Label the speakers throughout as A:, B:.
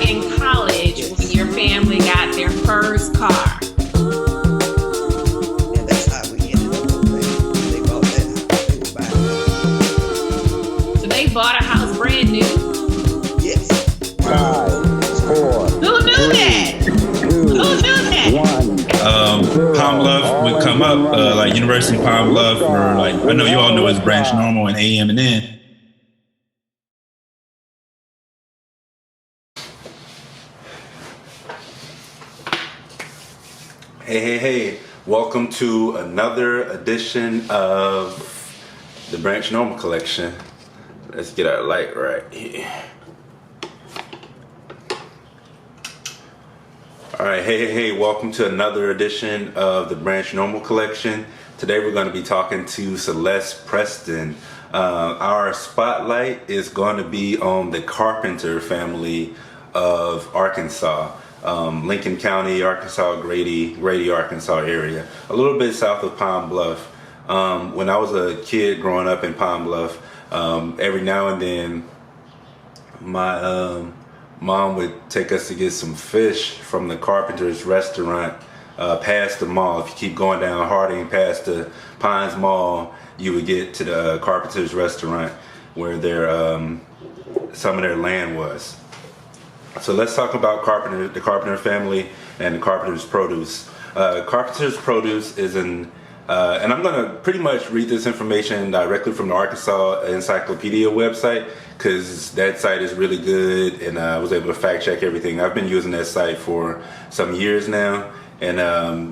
A: in college when your family got their first car?
B: And that's how we ended up over there. They bought that house. They were buying it.
A: So they bought a house brand new?
B: Yes.
C: 5, 4,
A: Who knew that?
C: 2,
A: Who knew that?
C: 1.
D: Palm Bluff would come up, like University of Palm Bluff, or like, I know you all know it's Branch Normal and AM and N. Hey, welcome to another edition of the Branch Normal Collection. Let's get our light right here. All right, hey, welcome to another edition of the Branch Normal Collection. Today we're going to be talking to Celeste Preston. Our spotlight is going to be on the Carpenter family of Arkansas. Lincoln County, Arkansas, Grady, Arkansas area. A little bit south of Palm Bluff. When I was a kid growing up in Palm Bluff, every now and then my mom would take us to get some fish from the Carpenter's restaurant past the mall. If you keep going down Harding past the Pines Mall, you would get to the Carpenter's restaurant where some of their land was. So let's talk about the Carpenter family and the Carpenter's produce. Carpenter's produce is and I'm going to pretty much read this information directly from the Arkansas Encyclopedia website, because that site is really good, and I was able to fact check everything. I've been using that site for some years now, and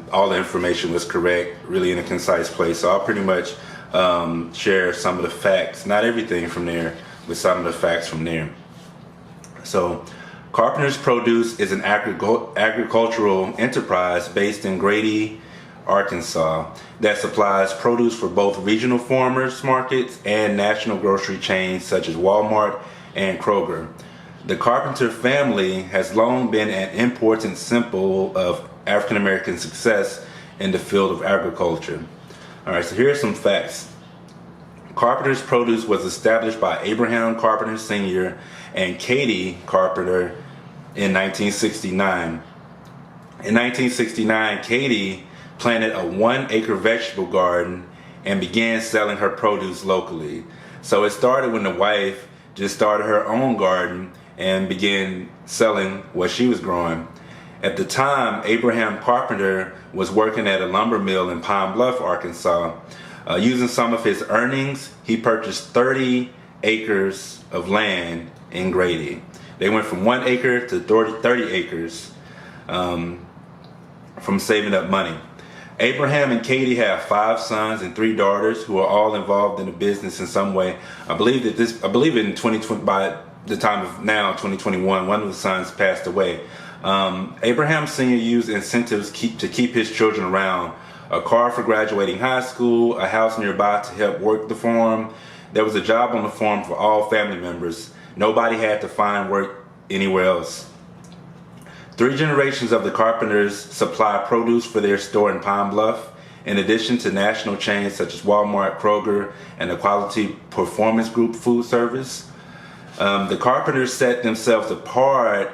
D: all the information was correct, really in a concise place. So I'll pretty much share some of the facts, not everything from there, but some of the facts from there. So Carpenter's Produce is an agricultural enterprise based in Grady, Arkansas, that supplies produce for both regional farmers markets and national grocery chains such as Walmart and Kroger. The Carpenter family has long been an important symbol of African American success in the field of agriculture. All right, so here are some facts. Carpenter's Produce was established by Abraham Carpenter Sr. and Katie Carpenter in 1969. In 1969, Katie planted a 1-acre vegetable garden and began selling her produce locally. So it started when the wife just started her own garden and began selling what she was growing. At the time, Abraham Carpenter was working at a lumber mill in Pine Bluff, Arkansas. Using some of his earnings, he purchased 30 acres of land in Grady. They went from 1 acre to 30 acres from saving up money. Abraham and Katie have 5 sons and 3 daughters who are all involved in the business in some way. I believe in 2020, by the time of now, 2021, one of the sons passed away. Abraham Sr. used incentives to keep his children around: a car for graduating high school, a house nearby to help work the farm. There was a job on the farm for all family members. Nobody had to find work anywhere else. 3 generations of the Carpenters supply produce for their store in Pine Bluff, in addition to national chains such as Walmart, Kroger, and the Quality Performance Group food service. The Carpenters set themselves apart.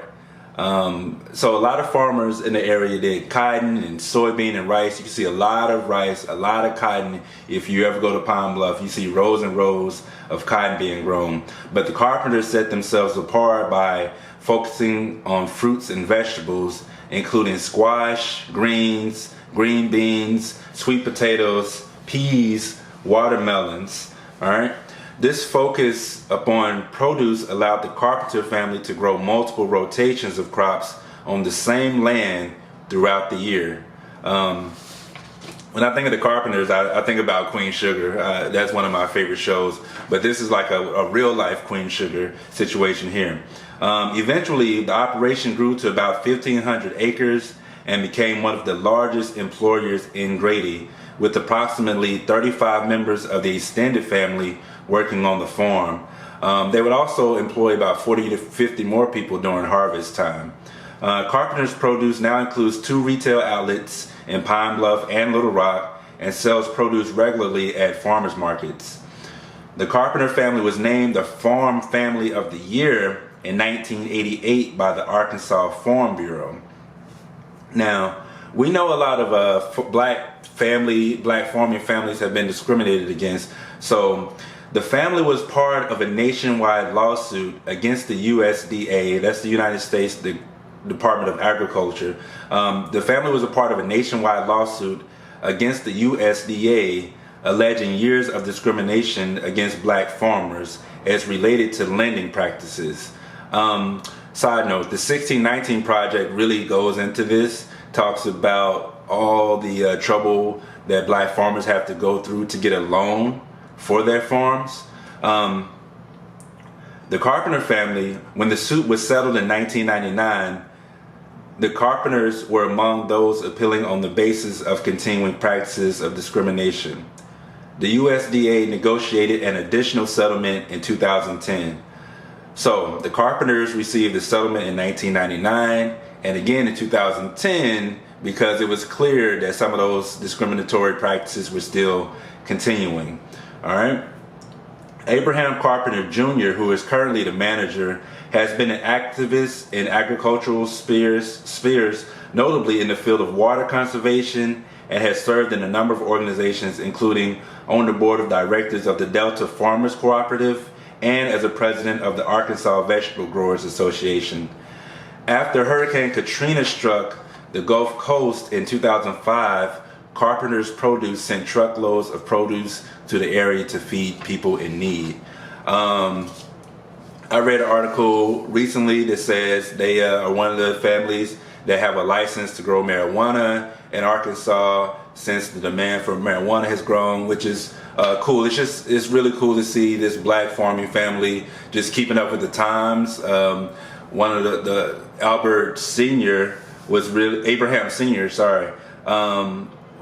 D: So a lot of farmers in the area did cotton and soybean and rice. You can see a lot of rice, a lot of cotton. If you ever go to Pine Bluff, you see rows and rows of cotton being grown. But the Carpenters set themselves apart by focusing on fruits and vegetables, including squash, greens, green beans, sweet potatoes, peas, watermelons. All right. This focus upon produce allowed the Carpenter family to grow multiple rotations of crops on the same land throughout the year. When I think of the Carpenters, I think about Queen Sugar. That's one of my favorite shows. But this is like a real-life Queen Sugar situation here. Eventually, the operation grew to about 1,500 acres and became one of the largest employers in Grady, with approximately 35 members of the extended family working on the farm. They would also employ about 40 to 50 more people during harvest time. Carpenter's Produce now includes 2 retail outlets in Pine Bluff and Little Rock and sells produce regularly at farmers markets. The Carpenter family was named the Farm Family of the Year in 1988 by the Arkansas Farm Bureau. Now, we know a lot of black farming families have been discriminated against. So the family was part of a nationwide lawsuit against the USDA, that's the United States Department of Agriculture. The family was a part of a nationwide lawsuit against the USDA alleging years of discrimination against black farmers as related to lending practices. Side note, the 1619 Project really goes into this, talks about all the trouble that black farmers have to go through to get a loan for their farms. The Carpenter family, when the suit was settled in 1999, the Carpenters were among those appealing on the basis of continuing practices of discrimination. The USDA negotiated an additional settlement in 2010. So the Carpenters received a settlement in 1999 and again in 2010 because it was clear that some of those discriminatory practices were still continuing. All right. Abraham Carpenter Jr., who is currently the manager, has been an activist in agricultural spheres, notably in the field of water conservation, and has served in a number of organizations, including on the board of directors of the Delta Farmers Cooperative and as a president of the Arkansas Vegetable Growers Association. After Hurricane Katrina struck the Gulf Coast in 2005, Carpenter's Produce sent truckloads of produce to the area to feed people in need. I read an article recently that says they are one of the families that have a license to grow marijuana in Arkansas since the demand for marijuana has grown, which is cool. It's really cool to see this black farming family just keeping up with the times. One of the Albert Senior was really Abraham Senior,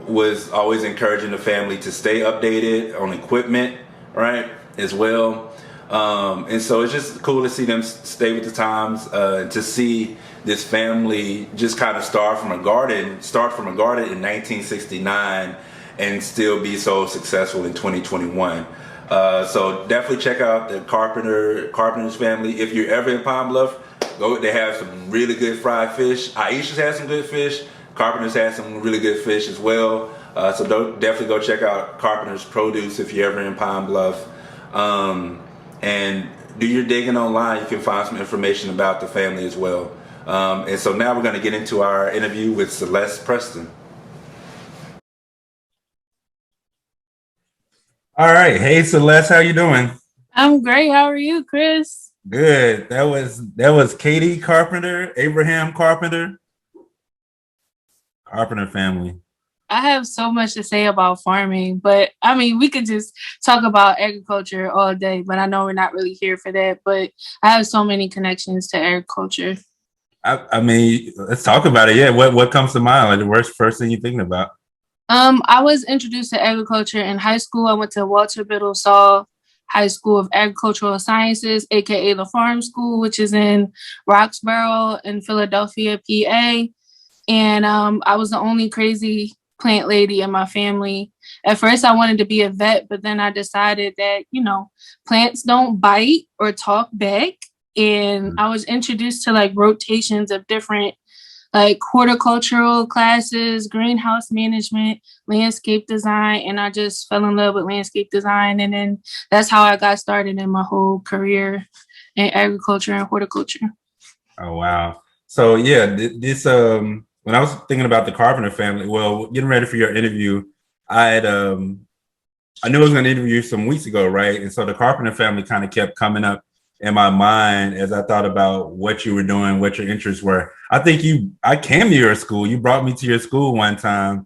D: was always encouraging the family to stay updated on equipment, right, as well. And so it's just cool to see them stay with the times, to see this family just kind of start from a garden in 1969 and still be so successful in 2021. So definitely check out the Carpenter's family. If you're ever in Pine Bluff, they have some really good fried fish. Aisha's has some good fish. Carpenter's has some really good fish as well. So definitely go check out Carpenter's Produce if you're ever in Pine Bluff. And do your digging online. You can find some information about the family as well. And so now we're going to get into our interview with Celeste Preston. All right. Hey, Celeste, how you doing?
E: I'm great. How are you, Chris?
D: Good. That was Katie Carpenter, Abraham Carpenter family.
E: I have so much to say about farming, but I mean, we could just talk about agriculture all day, but I know we're not really here for that. But I have so many connections to agriculture.
D: I mean, let's talk about it. Yeah. What comes to mind? Like the first thing you're thinking about?
E: I was introduced to agriculture in high school. I went to Walter Biddle Saul High School of Agricultural Sciences, aka the Farm School, which is in Roxborough in Philadelphia, PA. And I was the only crazy plant lady in my family. At first, I wanted to be a vet, but then I decided that, plants don't bite or talk back. And I was introduced to like rotations of different like horticultural classes, greenhouse management, landscape design, and I just fell in love with landscape design. And then that's how I got started in my whole career in agriculture and horticulture.
D: Oh, wow. So yeah, this when I was thinking about the Carpenter family, well, getting ready for your interview, I knew I was going to interview you some weeks ago, right? And so the Carpenter family kind of kept coming up in my mind as I thought about what you were doing, what your interests were. I came to your school. You brought me to your school one time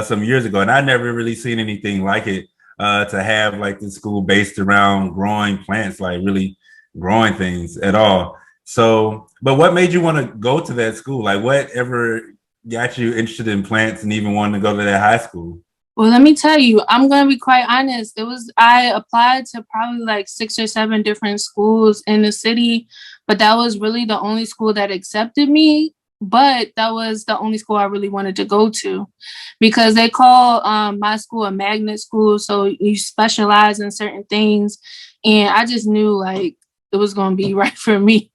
D: some years ago, and I never really seen anything like it, to have like the school based around growing plants, like really growing things at all. So, but what made you want to go to that school? Like whatever got you interested in plants and even wanting to go to that high school?
E: Well, let me tell you, I'm going to be quite honest. I applied to probably like 6 or 7 different schools in the city, but that was really the only school that accepted me. But that was the only school I really wanted to go to because they call my school a magnet school. So you specialize in certain things. And I just knew like it was going to be right for me.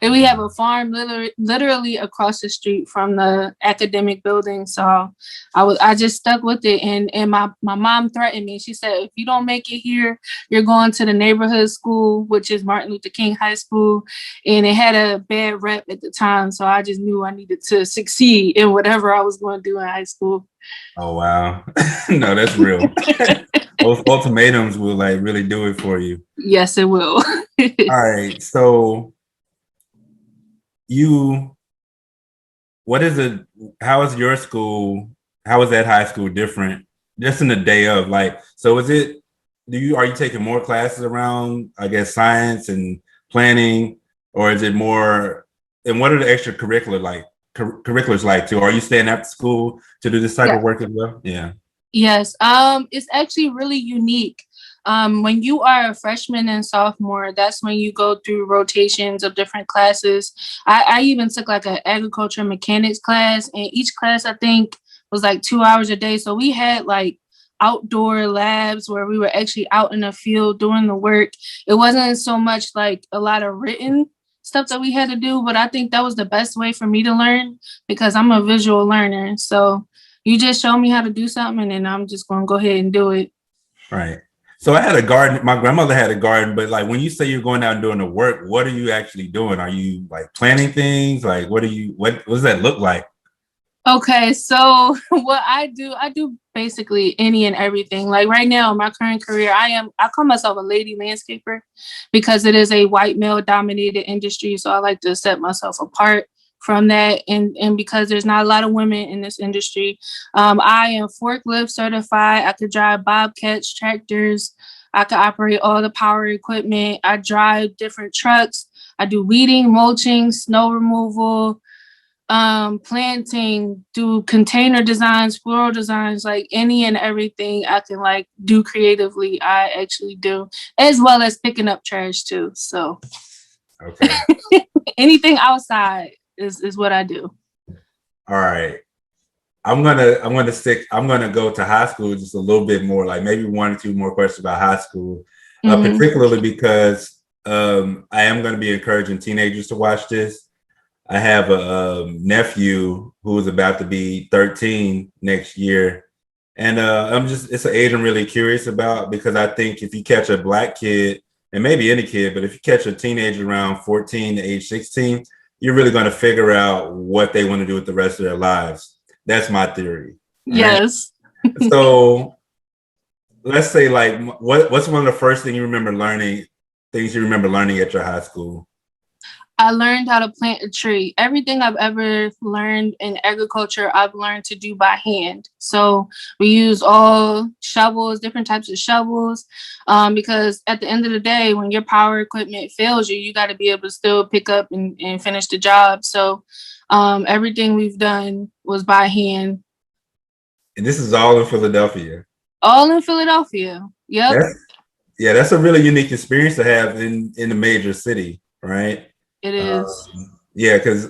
E: And we have a farm literally across the street from the academic building. So I just stuck with it. And my mom threatened me. She said, if you don't make it here, you're going to the neighborhood school, which is Martin Luther King High School. And it had a bad rep at the time. So I just knew I needed to succeed in whatever I was going to do in high school.
D: Oh, wow. No, that's real. Those ultimatums will like really do it for you.
E: Yes, it will.
D: All right. So how is your school, how is that high school different just in the day of like, so are you taking more classes around, I guess, science and planning, or is it more, and what are the curriculars like too? Are you staying after school to do this type of work as well? Yeah.
E: Yes. It's actually really unique. When you are a freshman and sophomore, that's when you go through rotations of different classes. I even took like an agriculture mechanics class, and each class I think was like 2 hours a day. So we had like outdoor labs where we were actually out in the field doing the work. It wasn't so much like a lot of written stuff that we had to do, but I think that was the best way for me to learn because I'm a visual learner. So you just show me how to do something and then I'm just going to go ahead and do it.
D: Right. So I had a garden. My grandmother had a garden, but like when you say you're going out and doing the work, what are you actually doing? Are you like planting things? Like what does that look like?
E: Okay, so what I do basically any and everything. Like right now, in my current career, I call myself a lady landscaper because it is a white male dominated industry. So I like to set myself apart from that. And because there's not a lot of women in this industry, I am forklift certified. I could drive bobcats, tractors. I could operate all the power equipment. I drive different trucks. I do weeding, mulching, snow removal, planting, do container designs, floral designs, like any and everything I can like do creatively, I actually do, as well as picking up trash too. So
D: okay.
E: anything outside is what I do.
D: All right. I'm gonna go to high school just a little bit more, like maybe 1 or 2 more questions about high school, particularly because I am going to be encouraging teenagers to watch this. I have a nephew who is about to be 13 next year. And it's an age I'm really curious about because I think if you catch a Black kid, and maybe any kid, but if you catch a teenager around 14 to age 16, you're really going to figure out what they want to do with the rest of their lives. That's my theory.
E: Yes.
D: Right? So let's say like, what's one of the first things you remember learning at your high school?
E: I learned how to plant a tree. Everything I've ever learned in agriculture, I've learned to do by hand. So we use all shovels, different types of shovels, because at the end of the day, when your power equipment fails you, you got to be able to still pick up and finish the job. So everything we've done was by hand.
D: And this is all in Philadelphia.
E: All in Philadelphia. Yep.
D: That's a really unique experience to have in a major city, right?
E: It is.
D: Because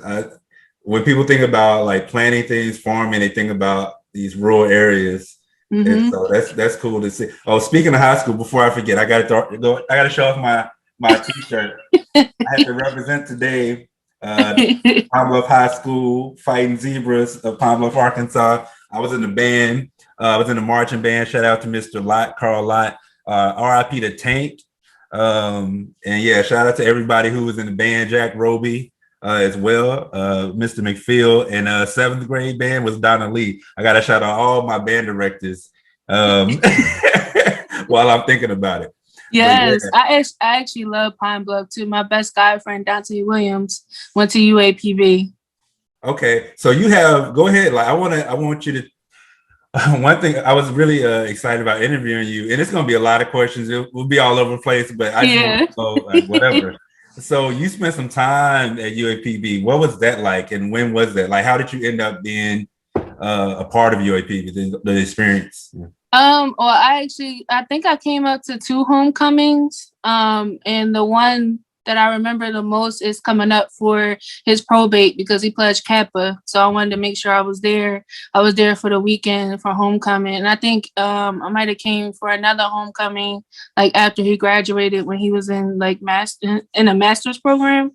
D: when people think about like planting things, farming, they think about these rural areas. Mm-hmm. And so that's cool to see. Oh, speaking of high school, before I forget, I got to show off my T-shirt. I have to represent today Pine Bluff High School Fighting Zebras of Pine Bluff, Arkansas. I was in the band. I was in the marching band. Shout out to Mr. Lott, Carl Lott. R.I.P. to Tank. And shout out to everybody who was in the band, Jack Roby as well, Mr. McPhail, and 7th grade band was Donna Lee. I got to shout out all my band directors while I'm thinking about it.
E: Yes, I actually love Pine Bluff too. My best guy friend, Dante Williams, went to UAPB. Okay, so
D: go ahead. Like I want you to. One thing I was really excited about interviewing you, and it's going to be a lot of questions. It will be all over the place, but I just want to know, like, whatever. So you spent some time at UAPB. What was that like, and when was that? Like, how did you end up being a part of UAPB, the experience?
E: Well, I think I came up to 2 homecomings. And the one that I remember the most is coming up for his probate because he pledged Kappa. So I wanted to make sure I was there. I was there for the weekend for homecoming. And I think I might have came for another homecoming like after he graduated when he was in like in a master's program.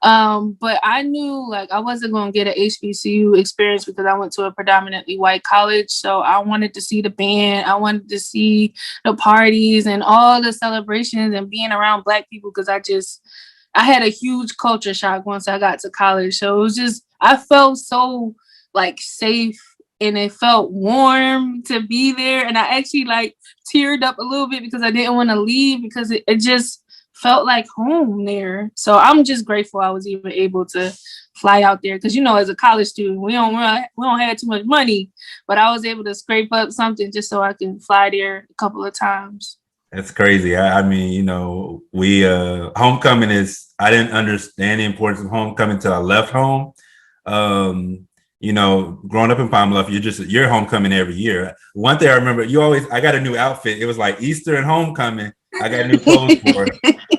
E: But I knew like I wasn't going to get an HBCU experience because I went to a predominantly white college. So I wanted to see the band. I wanted to see the parties and all the celebrations and being around Black people because I had a huge culture shock once I got to college. So it was just, I felt so like safe and it felt warm to be there. And I actually like teared up a little bit because I didn't want to leave because it just felt like home there. So I'm just grateful I was even able to fly out there because, you know, as a college student, we don't have too much money, but I was able to scrape up something just so I can fly there a couple of times.
D: That's crazy. I mean, you know, we homecoming I didn't understand the importance of homecoming until I left home. You know, growing up in Pine Bluff, you're homecoming every year. One thing I remember, I got a new outfit. It was like Easter and homecoming. I got new clothes for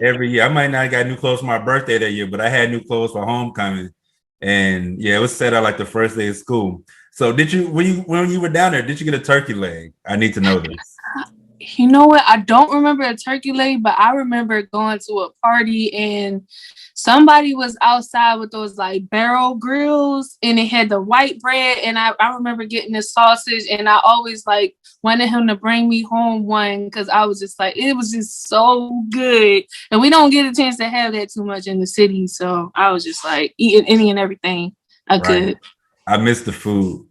D: every year. I might not have got new clothes for my birthday that year, but I had new clothes for homecoming. And yeah, it was set out like the first day of school. So when you were down there, did you get a turkey leg? I need to know this.
E: You know what? I don't remember a turkey leg, but I remember going to a party and somebody was outside with those like barrel grills and it had the white bread. And I remember getting the sausage and I always like wanted him to bring me home one because I was just like, it was just so good. And we don't get a chance to have that too much in the city. So I was just like eating any and everything I could.
D: I miss the food.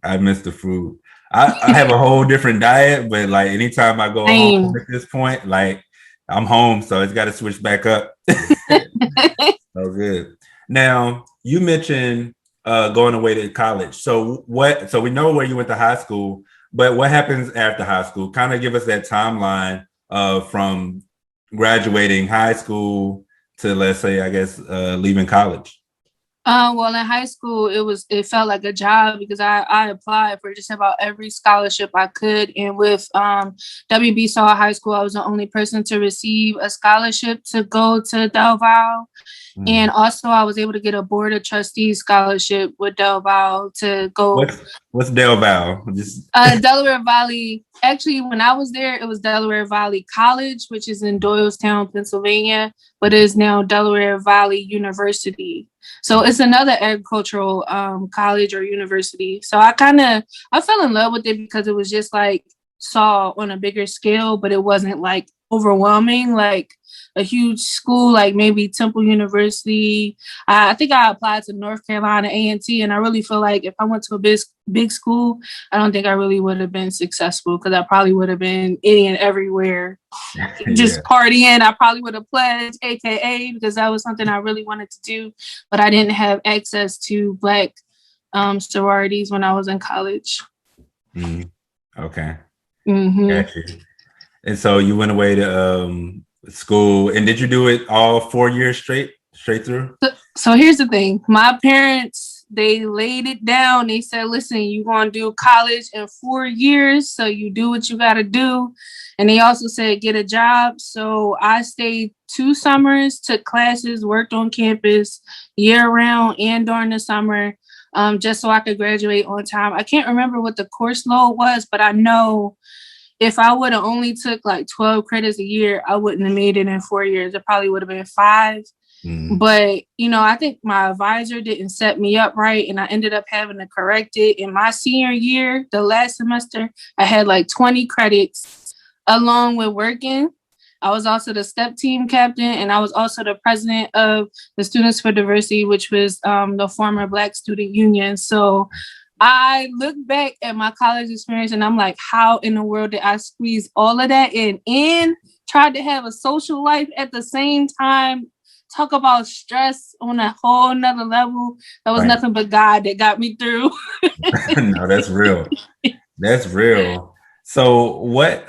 D: I have a whole different diet, but like anytime I go home at this point, like I'm home, so it's got to switch back up. So good. Now you mentioned going away to college. So we know where you went to high school, but what happens after high school? Kind of give us that timeline from graduating high school to, let's say, I guess, leaving college.
E: Well, in high school, it felt like a job because I applied for just about every scholarship I could. And with WB Saul High School, I was the only person to receive a scholarship to go to Del Valle. And also I was able to get a Board of Trustees scholarship with Del Valle to go.
D: What's Del Valle?
E: Delaware Valley. Actually, when I was there, it was Delaware Valley College, which is in Doylestown, Pennsylvania, but it is now Delaware Valley University. So it's another agricultural college or university. So I fell in love with it because it was just like Saul on a bigger scale, but it wasn't like overwhelming, like a huge school, like maybe Temple University. I think I applied to North Carolina A&T, and I really feel like if I went to a big school, I don't think I really would have been successful because I probably would have been any and everywhere, just partying. I probably would have pledged AKA because that was something I really wanted to do, but I didn't have access to Black sororities when I was in college.
D: Okay. Gotcha. And so you went away to school, and did you do it all 4 years straight through?
E: So here's the thing. My parents, they laid it down. They said, listen, you're going to do college in 4 years, so you do what you got to do. And they also said, get a job. So I stayed 2 summers, took classes, worked on campus year round and during the summer, just so I could graduate on time. I can't remember what the course load was, but I know if I would have only took like 12 credits a year, I wouldn't have made it in 4 years. It probably would have been 5. But, you know, I think my advisor didn't set me up right. And I ended up having to correct it. In my senior year, the last semester, I had like 20 credits along with working. I was also the step team captain, and I was also the president of the Students for Diversity, which was the former Black Student Union. So I look back at my college experience and I'm like, how in the world did I squeeze all of that in and tried to have a social life at the same time? Talk about stress on a whole nother level. That was nothing but God that got me through.
D: No, that's real. That's real. So what,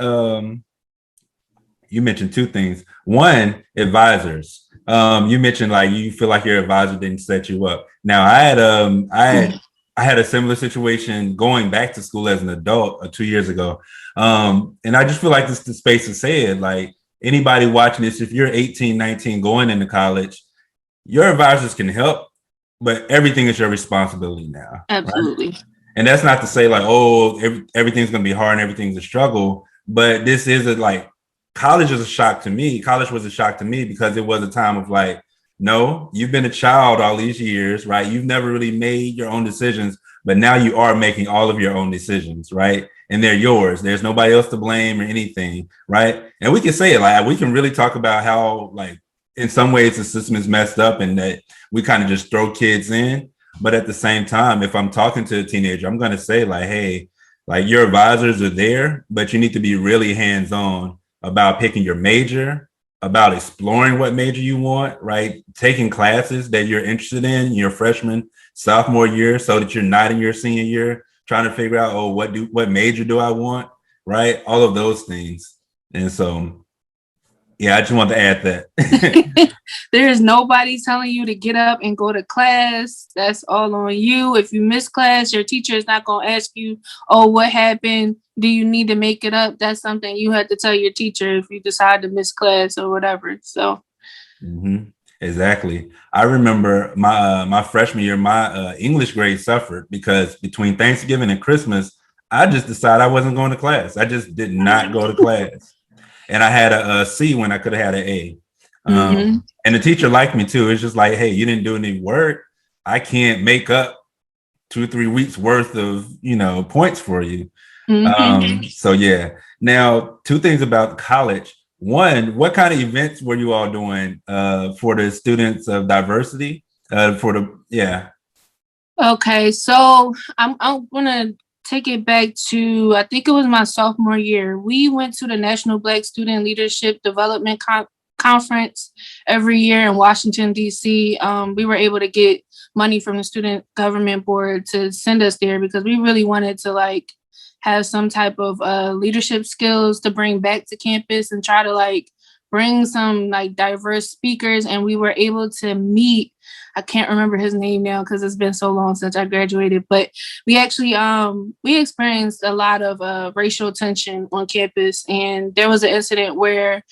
D: you mentioned 2 things. One, advisors. You mentioned like you feel like your advisor didn't set you up. Now I had a similar situation going back to school as an adult 2 years ago. And I just feel like this is the space to say it. Like, anybody watching this, if you're 18, 19, going into college, your advisors can help, but everything is your responsibility now.
E: Absolutely.
D: Right? And that's not to say like, oh, everything's going to be hard and everything's a struggle. But this is college is a shock to me. College was a shock to me because it was a time of like, no, you've been a child all these years, right? You've never really made your own decisions, but now you are making all of your own decisions, right? And they're yours. There's nobody else to blame or anything, right? And we can say it like, we can really talk about how like in some ways the system is messed up and that we kind of just throw kids in. But at the same time, if I'm talking to a teenager, I'm going to say like, hey, like your advisors are there, but you need to be really hands-on about picking your major, about exploring what major you want, right? Taking classes that you're interested in your freshman, sophomore year so that you're not in your senior year trying to figure out, oh, what major do I want, right? All of those things. And so, yeah, I just want to add that.
E: There is nobody telling you to get up and go to class. That's all on you. If you miss class, your teacher is not going to ask you, oh, what happened? Do you need to make it up? That's something you have to tell your teacher if you decide to miss class or whatever. So,
D: Exactly. I remember my freshman year, my English grade suffered because between Thanksgiving and Christmas, I just decided I wasn't going to class. I just did not go to class. And I had a C when I could have had an A. And the teacher liked me too. It's just like, hey, you didn't do any work. I can't make up 2-3 weeks worth of, points for you. So yeah. Now, 2 things about college. One, what kind of events were you all doing for the students of diversity?
E: Okay, so I'm gonna take it back to, I think it was my sophomore year. We went to the National Black Student Leadership Development Conference every year in Washington, D.C. We were able to get money from the student government board to send us there because we really wanted to like have some type of leadership skills to bring back to campus and try to like bring some like diverse speakers. And we were able to meet, I can't remember his name now because it's been so long since I graduated, but we actually, we experienced a lot of racial tension on campus. And there was an incident where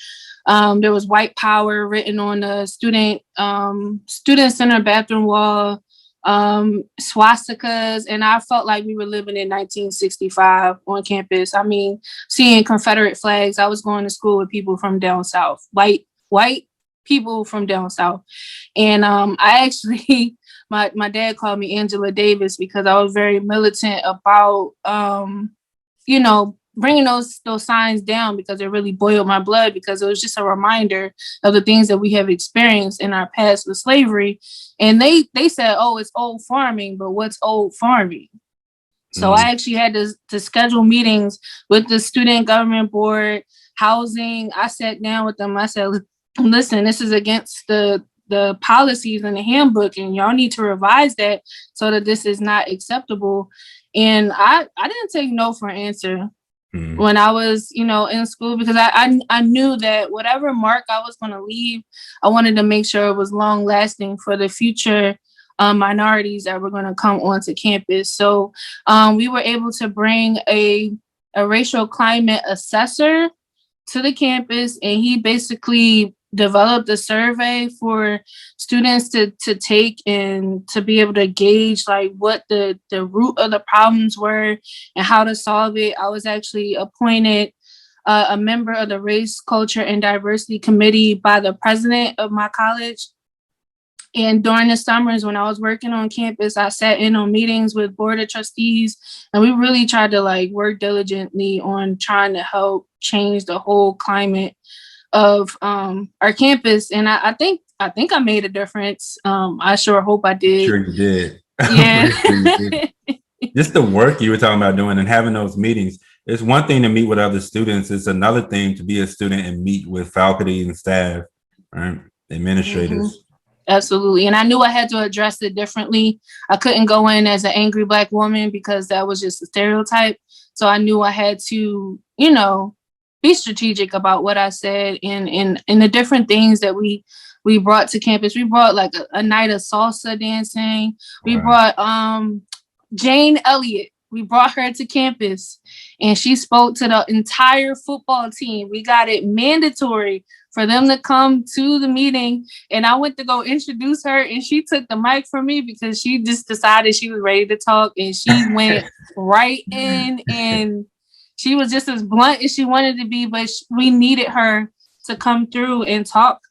E: there was white power written on the student center bathroom wall, swastikas, and I felt like we were living in 1965 on campus. I mean, seeing Confederate flags. I was going to school with people from down south, white people from down south, and I actually, my dad called me Angela Davis because I was very militant about bringing those signs down because it really boiled my blood because it was just a reminder of the things that we have experienced in our past with slavery. And they said, oh, it's old farming, but what's old farming? So I actually had to schedule meetings with the student government board, housing. I sat down with them. I said, listen, this is against the policies in the handbook and y'all need to revise that so that this is not acceptable. And I didn't take no for an answer. When I was, in school, because I knew that whatever mark I was going to leave, I wanted to make sure it was long lasting for the future minorities that were going to come onto campus. So we were able to bring a racial climate assessor to the campus, and he basically developed a survey for students to take and to be able to gauge like what the root of the problems were and how to solve it. I was actually appointed a member of the Race, Culture, and Diversity Committee by the president of my college. And during the summers when I was working on campus, I sat in on meetings with board of trustees, and we really tried to like work diligently on trying to help change the whole climate of our campus. And I think I made a difference. I sure hope I did.
D: Sure you did.
E: Yeah.
D: Just the work you were talking about doing and having those meetings. It's one thing to meet with other students. It's another thing to be a student and meet with faculty and staff, right? Administrators.
E: Absolutely. And I knew I had to address it differently. I couldn't go in as an angry Black woman because that was just a stereotype. So I knew I had to, be strategic about what I said and the different things that we brought to campus. We brought like a night of salsa dancing. We brought Jane Elliott we brought her to campus and she spoke to the entire football team. We got it mandatory for them to come to the meeting. And I went to go introduce her and she took the mic from me because she just decided she was ready to talk, and she went right in, and she was just as blunt as she wanted to be, but we needed her to come through and talk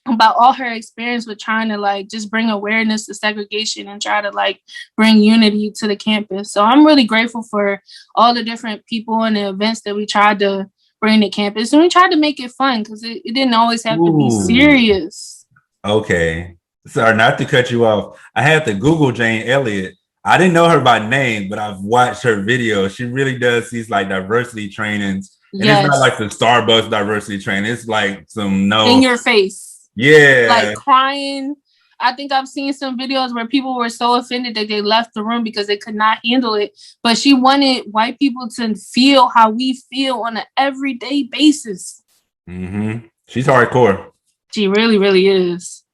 E: about all her experience with trying to like just bring awareness to segregation and try to like bring unity to the campus. So I'm really grateful for all the different people and the events that we tried to bring to campus, and we tried to make it fun because it didn't always have to be serious.
D: Okay. Sorry, not to cut you off. I had to Google Jane Elliott. I didn't know her by name, but I've watched her videos. She really does these like diversity trainings. And It's not like the Starbucks diversity training. It's like some
E: in your face.
D: Yeah.
E: Like crying. I think I've seen some videos where people were so offended that they left the room because they could not handle it. But she wanted white people to feel how we feel on an everyday basis.
D: Mm-hmm. She's hardcore.
E: She really, really is.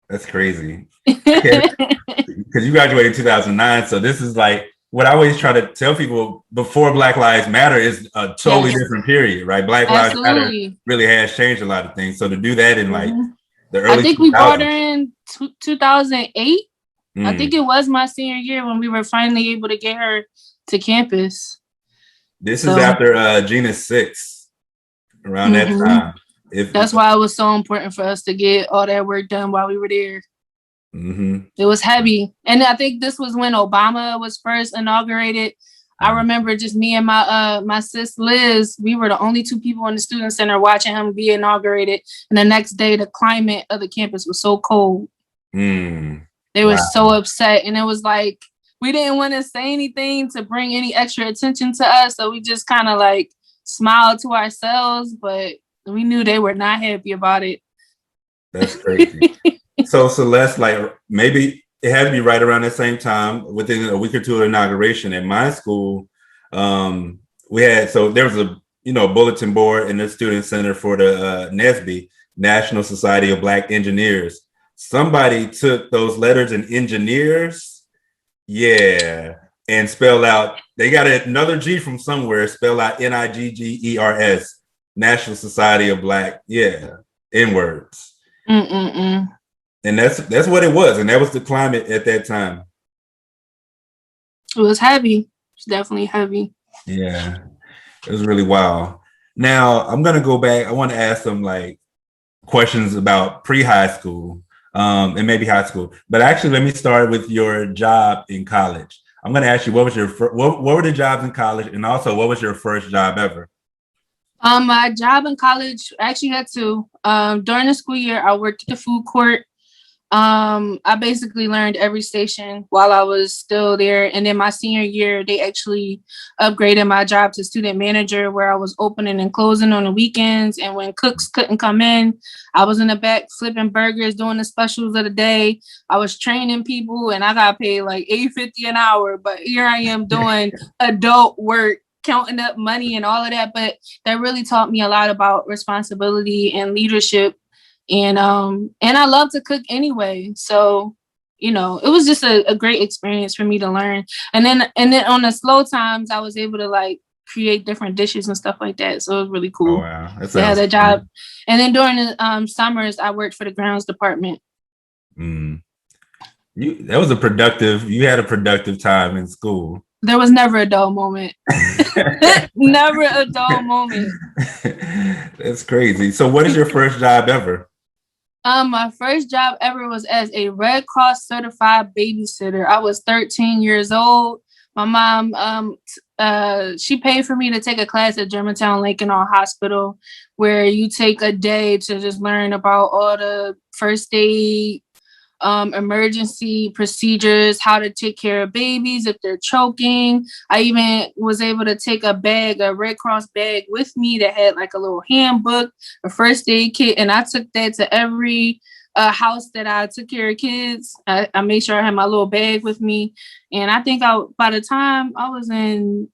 D: That's crazy. Because you graduated in 2009. So this is like what I always try to tell people before Black Lives Matter is a totally different period, right? Black Lives Matter really has changed a lot of things. So to do that in like the early
E: I think
D: 2000s,
E: we brought her in 2008. I think it was my senior year when we were finally able to get her to campus.
D: This is after Gina 6, around that time.
E: That's why it was so important for us to get all that work done while we were there. It was heavy. And I think this was when Obama was first inaugurated. I remember just me and my sis Liz, we were the only two people in the student center watching him be inaugurated. And the next day, the climate of the campus was so cold. They were so upset. And it was like, we didn't want to say anything to bring any extra attention to us. So we just kind of like smiled to ourselves, but we knew they were not happy about it. That's
D: crazy. So Celeste, like maybe it had to be right around the same time, within a week or two of inauguration. At my school, we had, so there was a bulletin board in the student center for the NSBE, National Society of Black Engineers. Somebody took those letters and engineers, and spelled out, they got another G from somewhere, spelled out NIGGERS, National Society of Black, N-words. And that's what it was. And that was the climate at that time.
E: It was heavy. It's definitely heavy.
D: Yeah, it was really wild. Now I'm going to go back. I want to ask some like questions about pre-high school and maybe high school. But actually, let me start with your job in college. I'm going to ask you, what were the jobs in college? And also, what was your first job ever?
E: My job in college, I actually had two. During the school year, I worked at the food court. I basically learned every station while I was still there. And then my senior year, they actually upgraded my job to student manager, where I was opening and closing on the weekends. And when cooks couldn't come in, I was in the back flipping burgers, doing the specials of the day. I was training people, and I got paid like $8.50 an hour. But here I am doing adult work, counting up money and all of that. But that really taught me a lot about responsibility and leadership. And I love to cook anyway. So, it was just a great experience for me to learn. And then on the slow times, I was able to like create different dishes and stuff like that. So it was really cool.
D: Oh, wow.
E: That job. And then during the summers, I worked for the grounds department.
D: You had a productive time in school.
E: There was never a dull moment. Never a dull moment.
D: That's crazy. So what is your first job ever?
E: My first job ever was as a Red Cross certified babysitter. I was 13 years old. My mom, she paid for me to take a class at Germantown Lincoln Hospital, where you take a day to just learn about all the first aid, emergency procedures, how to take care of babies if they're choking. I even was able to take a Red Cross bag with me that had like a little handbook, a first aid kit, and I took that to every house that I took care of kids. I made sure I had my little bag with me. And I think by the time I was in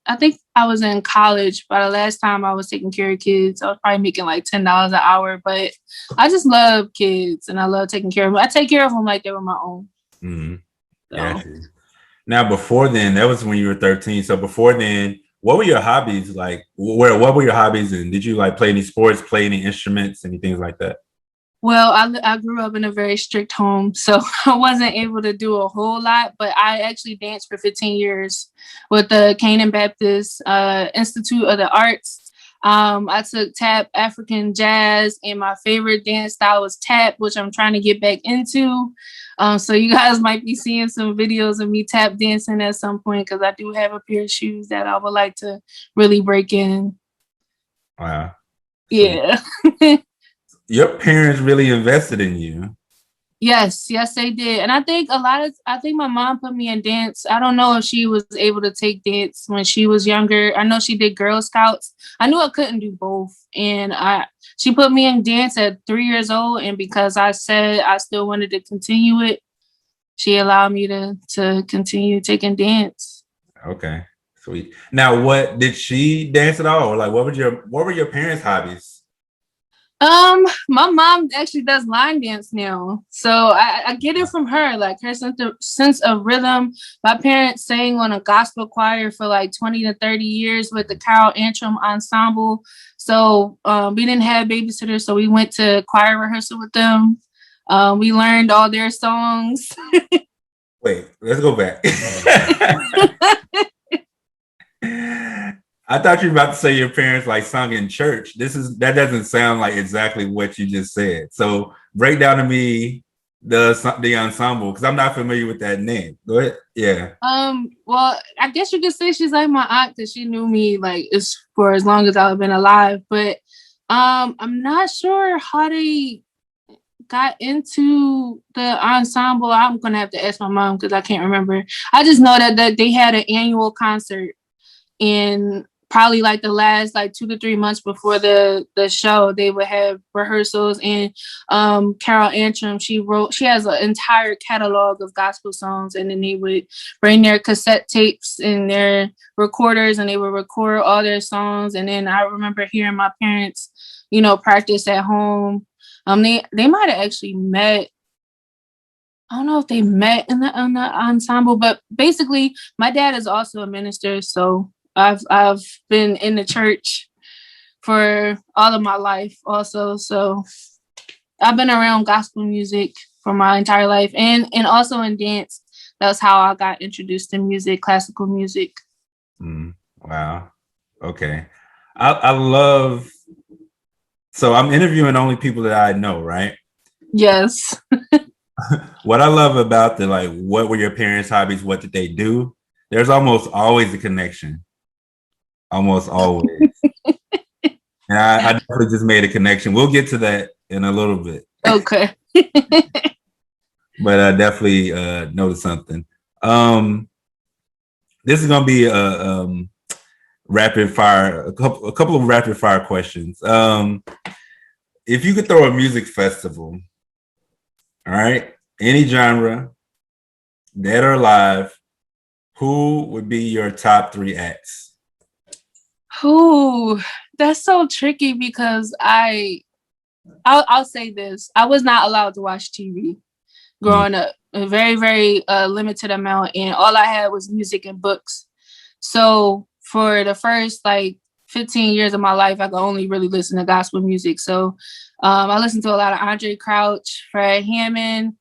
E: college, by the last time I was taking care of kids, I was probably making like $10 an hour. But I just love kids and I love taking care of them. I take care of them like they were my own.
D: Mm-hmm.
E: So.
D: Now, before then, that was when you were 13. So before then, what were your hobbies like? What were your hobbies, and did you like play any sports, play any instruments, anything like that?
E: Well, I grew up in a very strict home, so I wasn't able to do a whole lot, but I actually danced for 15 years with the Canaan Baptist Institute of the Arts. I took tap, African jazz, and my favorite dance style was tap, which I'm trying to get back into. So you guys might be seeing some videos of me tap dancing at some point because I do have a pair of shoes that I would like to really break in.
D: Wow.
E: Yeah.
D: Your parents really invested in you.
E: Yes, they did. And I think my mom put me in dance. I don't know if she was able to take dance when she was younger. I know she did Girl Scouts. I knew I couldn't do both. And she put me in dance at 3 years old. And because I said I still wanted to continue it, she allowed me to continue taking dance.
D: Okay, sweet. Now, what did she dance at all? Or like, what were your parents' hobbies?
E: My mom actually does line dance now. So I get it from her, like her sense of rhythm. My parents sang on a gospel choir for like 20 to 30 years with the Carol Antrim Ensemble. So we didn't have babysitters, so we went to choir rehearsal with them. We learned all their songs.
D: Wait, let's go back. I thought you were about to say your parents like sung in church. That doesn't sound like exactly what you just said. So break down to me the ensemble because I'm not familiar with that name. Go ahead. Yeah.
E: Well, I guess you could say she's like my aunt because she knew me like for as long as I've been alive. But I'm not sure how they got into the ensemble. I'm gonna have to ask my mom because I can't remember. I just know that they had an annual concert in probably like the last like 2 to 3 months before the show. They would have rehearsals, and Carol Antrim, she has an entire catalog of gospel songs, and then they would bring their cassette tapes and their recorders and they would record all their songs. And then I remember hearing my parents, practice at home. They might have actually met. I don't know if they met in the ensemble, but basically my dad is also a minister, so I've been in the church for all of my life also. So I've been around gospel music for my entire life and also in dance. That's how I got introduced to music, classical music.
D: Wow. Okay. I love, so I'm interviewing only people that I know, right?
E: Yes.
D: What I love about what were your parents' hobbies? What did they do? There's almost always a connection. Almost always. And I definitely just made a connection. We'll get to that in a little bit.
E: Okay.
D: But I definitely noticed something. This is going to be a rapid fire, a couple of rapid fire questions. If you could throw a music festival, all right, any genre, dead or alive, who would be your top 3 acts?
E: Ooh, that's so tricky because I'll say this. I was not allowed to watch TV growing up, a very, very limited amount. And all I had was music and books. So for the first 15 years of my life, I could only really listen to gospel music. So I listened to a lot of Andre Crouch, Fred Hammond.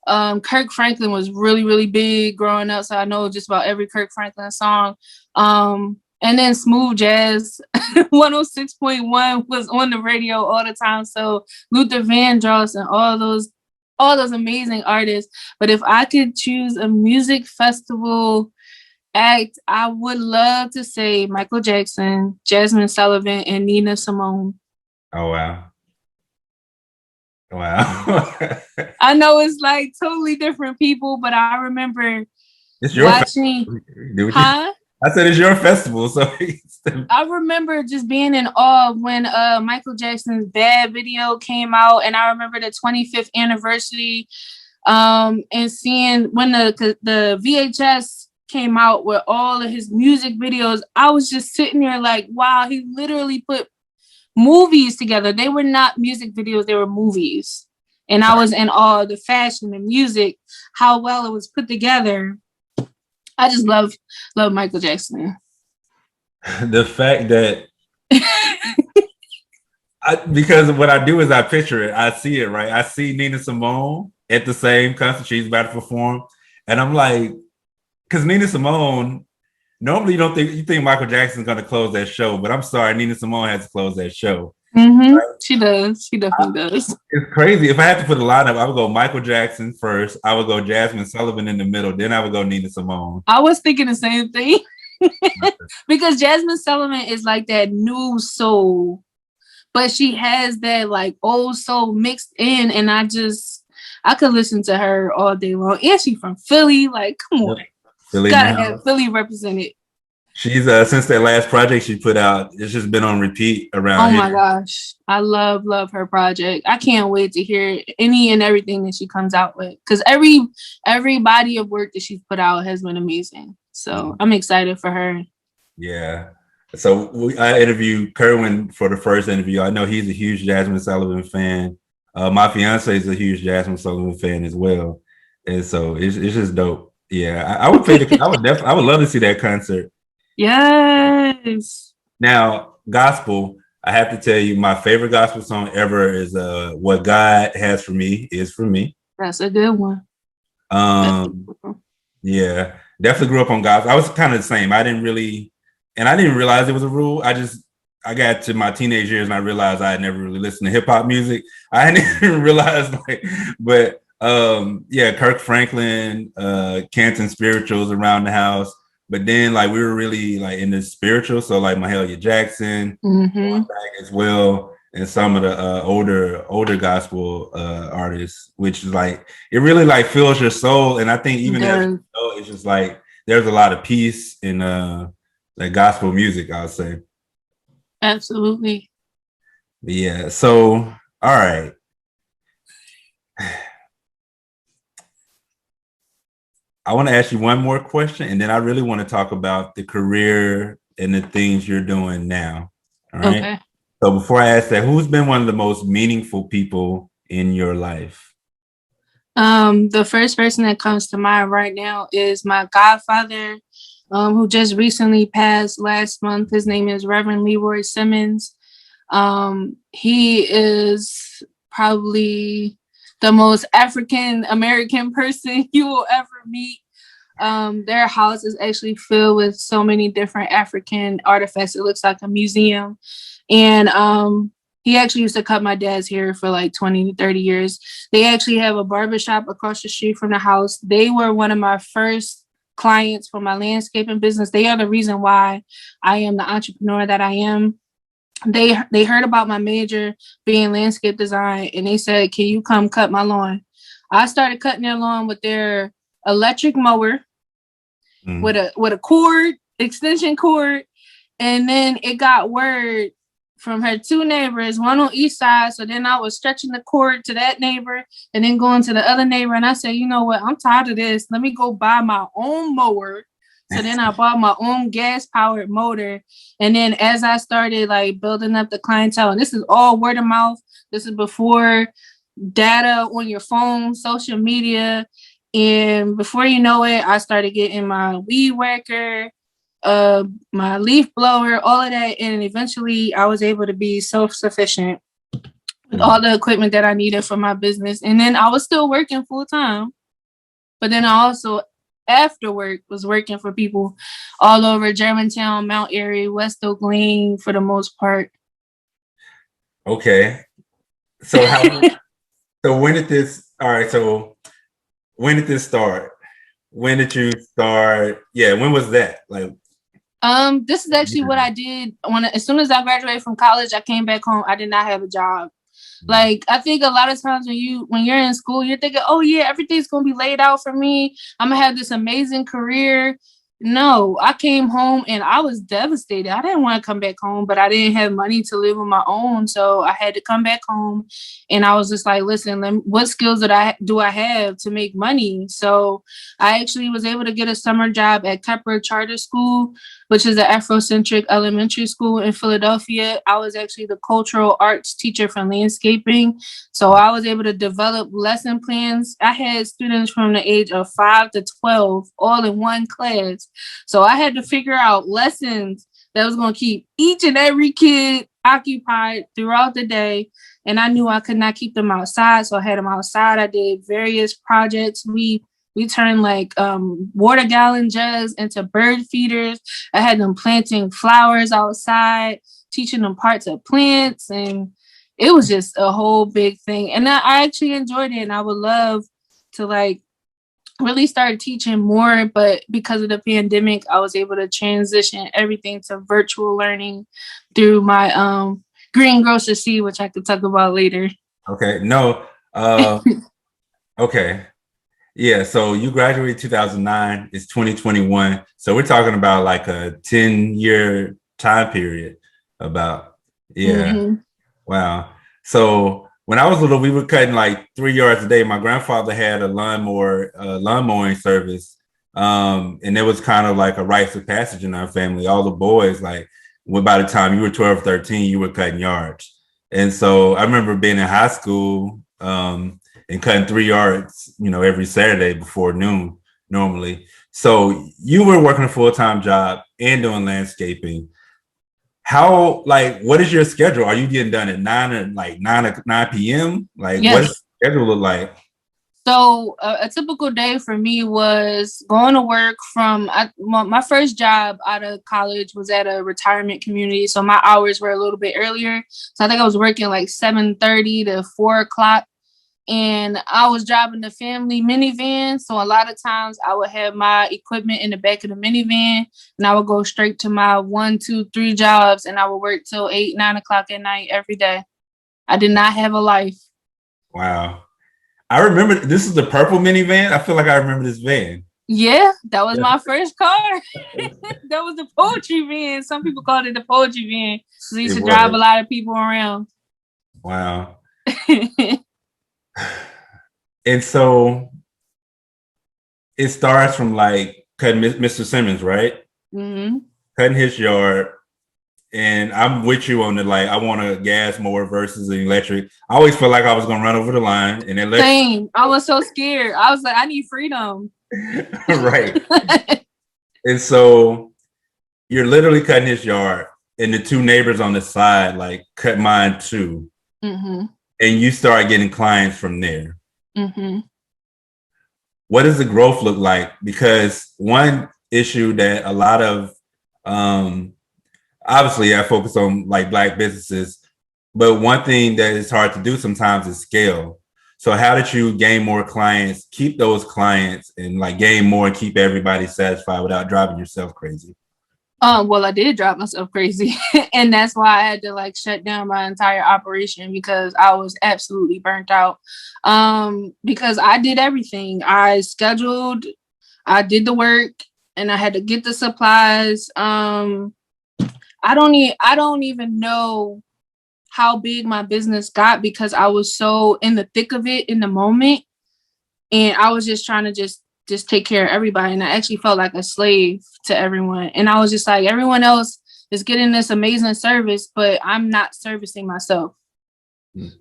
E: Kirk Franklin was really, really big growing up. So I know just about every Kirk Franklin song. And then smooth jazz, 106.1 was on the radio all the time. So Luther Vandross and all those amazing artists. But if I could choose a music festival act, I would love to say Michael Jackson, Jasmine Sullivan, and Nina Simone.
D: Oh, wow. Wow.
E: I know it's totally different people, but I remember watching.
D: I said it's your festival, so
E: I remember just being in awe when Michael Jackson's Bad video came out, and I remember the 25th anniversary, and seeing when the VHS came out with all of his music videos. I was just sitting there like, wow, he literally put movies together. They were not music videos, they were movies. And I was in awe of the fashion, the music, how well it was put together. I just love Michael Jackson.
D: The fact that because what I do is I picture it, I see it, right? I see Nina Simone at the same concert she's about to perform, and I'm like, because Nina Simone, normally you think Michael Jackson's going to close that show, but I'm sorry, Nina Simone has to close that show.
E: Mm-hmm. Right? She does. She definitely does.
D: It's crazy. If I had to put a lineup, I would go Michael Jackson first. I would go Jasmine Sullivan in the middle. Then I would go Nina Simone.
E: I was thinking the same thing because Jasmine Sullivan is like that new soul. But she has that like old soul mixed in, and I could listen to her all day long. And she's from Philly. Like, come on,
D: Philly
E: gotta have Philly represented.
D: She's since that last project she put out, it's just been on repeat around.
E: Oh my gosh, I love her project. I can't wait to hear any and everything that she comes out with, because every body of work that she's put out has been amazing. So I'm excited for her. Yeah.
D: So I interviewed Kerwin for the first interview. I know he's a huge Jasmine Sullivan fan. My fiance is a huge Jasmine Sullivan fan as well, and so it's just dope. Yeah, I would I would love to see that concert.
E: Yes.
D: Now, gospel. I have to tell you, my favorite gospel song ever is "What God Has for Me Is for Me."
E: That's a good one.
D: Yeah, definitely grew up on gospel. I was kind of the same. I didn't realize it was a rule. I got to my teenage years and I realized I had never really listened to hip hop music. I didn't even realize Kirk Franklin, Canton spirituals around the house. But then we were really into spiritual. So Mahalia Jackson as well. And some of the older gospel artists, which is it really fills your soul. And I think even it's just there's a lot of peace in gospel music, I'll say.
E: Absolutely.
D: Yeah. So, all right. I want to ask you one more question, and then I really want to talk about the career and the things you're doing now. All right. Okay. So before I ask that, who's been one of the most meaningful people in your life?
E: The first person that comes to mind right now is my godfather, who just recently passed last month. His name is Reverend Leroy Simmons. He is probably the most African American person you will ever meet. Their house is actually filled with so many different African artifacts. It looks like a museum. And he actually used to cut my dad's hair for 20 to 30 years. They actually have a barbershop across the street from the house. They were one of my first clients for my landscaping business. They are the reason why I am the entrepreneur that I am. They heard about my major being landscape design, and they said, "Can you come cut my lawn?" I started cutting their lawn with their electric mower with a cord, extension cord, and then it got word from her two neighbors, one on each side. So then I was stretching the cord to that neighbor and then going to the other neighbor. And I said, you know what? I'm tired of this. Let me go buy my own mower. So then I bought my own gas powered motor. And then as I started building up the clientele, and this is all word of mouth. This is before data on your phone, social media. And before you know it, I started getting my weed whacker, my leaf blower, all of that. And eventually I was able to be self-sufficient with all the equipment that I needed for my business. And then I was still working full time. But then I also, after work, was working for people all over Germantown, Mount Airy, West Oak Lane for the most part.
D: Okay. So when did this start? When did you start? Yeah, when was that?
E: This is actually what I did as soon as I graduated from college. I came back home. I did not have a job. I think a lot of times when you're in school, you're thinking, oh yeah, everything's gonna be laid out for me. I'm gonna have this amazing career. No, I came home and I was devastated. I didn't want to come back home, but I didn't have money to live on my own. So I had to come back home, and I was just like, listen, what skills do I have to make money? So I actually was able to get a summer job at Kepler Charter School, which is an Afrocentric elementary school in Philadelphia. I was actually the cultural arts teacher for landscaping. So I was able to develop lesson plans. I had students from the age of 5 to 12 all in one class. So I had to figure out lessons that was going to keep each and every kid occupied throughout the day. And I knew I could not keep them outside. So I had them outside. I did various projects. We turned like water gallon jugs into bird feeders. I had them planting flowers outside, teaching them parts of plants. And it was just a whole big thing. And I actually enjoyed it. And I would love to like really start teaching more. But because of the pandemic, I was able to transition everything to virtual learning through my Green Grocer Cee, which I could talk about later.
D: Okay. No. Okay. Yeah, so you graduated 2009, it's 2021. So we're talking about like a 10-year time period about, yeah.
E: Mm-hmm.
D: Wow. So when I was little, we were cutting like 3 yards a day. My grandfather had a lawn mowing service. And it was kind of like a rites of passage in our family. All the boys, like by the time you were 12, 13, you were cutting yards. And so I remember being in high school, and cutting 3 yards, every Saturday before noon normally. So you were working a full-time job and doing landscaping. How, what is your schedule? Are you getting done at 9 p.m.? Like,
E: Yes.
D: What does the schedule look like?
E: So a typical day for me was going to work from my first job out of college was at a retirement community. So my hours were a little bit earlier. So I think I was working like 7:30 to 4 o'clock. And I was driving the family minivan. So a lot of times I would have my equipment in the back of the minivan and I would go straight to my 1, 2, 3 jobs and I would work till 8, 9 o'clock at night every day. I did not have a life.
D: Wow. I remember this is the purple minivan. I feel like I remember this van.
E: Yeah, that was my first car. That was the poetry van. Some people called it the poetry van. So we used to drive a lot of people around.
D: Wow. And so it starts from like cutting Mr. Simmons, right?
E: Mm-hmm.
D: Cutting his yard. And I'm with you on the I want a gas mower versus an electric. I always felt like I was gonna run over the line. And
E: Same. I was so scared. I was like, I need freedom.
D: Right. And so you're literally cutting his yard, and the 2 neighbors on the side cut mine too.
E: Mm-hmm.
D: And you start getting clients from there.
E: Mm-hmm.
D: What does the growth look like? Because one issue that a lot of, obviously I focus on Black businesses, but one thing that is hard to do sometimes is scale. So how did you gain more clients, keep those clients, and gain more and keep everybody satisfied without driving yourself crazy?
E: Well, I did drive myself crazy. And that's why I had to shut down my entire operation because I was absolutely burnt out. Because I did everything. I scheduled, I did the work, and I had to get the supplies. I don't even know how big my business got because I was so in the thick of it in the moment. And I was just trying to just take care of everybody. And I actually felt like a slave to everyone. And I was just like, everyone else is getting this amazing service, but I'm not servicing myself.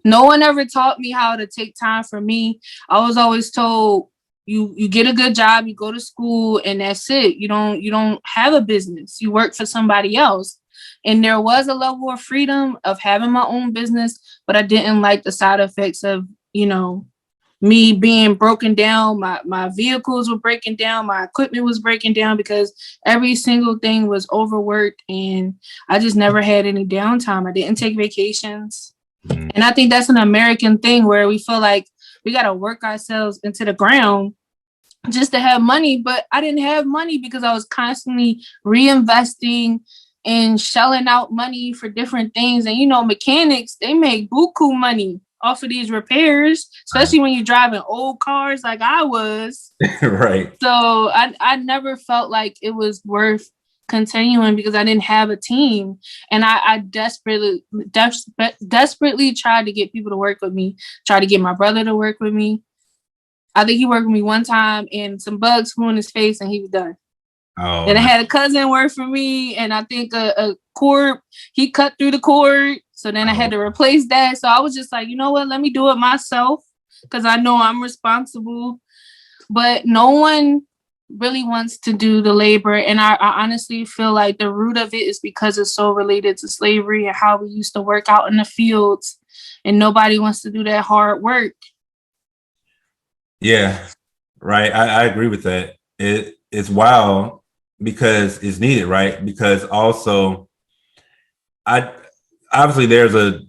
E: No one ever taught me how to take time for me. I was always told you get a good job, you go to school, and that's it. You don't have a business. You work for somebody else. And there was a level of freedom of having my own business, but I didn't like the side effects of, me being broken down. My vehicles were breaking down. My equipment was breaking down because every single thing was overworked and I just never had any downtime. I didn't take vacations. Mm-hmm. And I think that's an American thing where we feel like we got to work ourselves into the ground just to have money. But I didn't have money because I was constantly reinvesting and shelling out money for different things. And, mechanics, they make buku money off of these repairs, especially when you're driving old cars like I was.
D: Right.
E: So I never felt like it was worth continuing because I didn't have a team. And I desperately tried to get people to work with me, tried to get my brother to work with me. I think he worked with me one time and some bugs flew in his face and he was done.
D: Oh,
E: then I had a cousin work for me, and I think a cord, he cut through the cord. So then I had to replace that. So I was just like, you know what, let me do it myself because I know I'm responsible. But no one really wants to do the labor. And I honestly feel like the root of it is because it's so related to slavery and how we used to work out in the fields, and nobody wants to do that hard work.
D: Yeah, right. I agree with that. It's wild because it's needed, right? Because also, obviously there's a,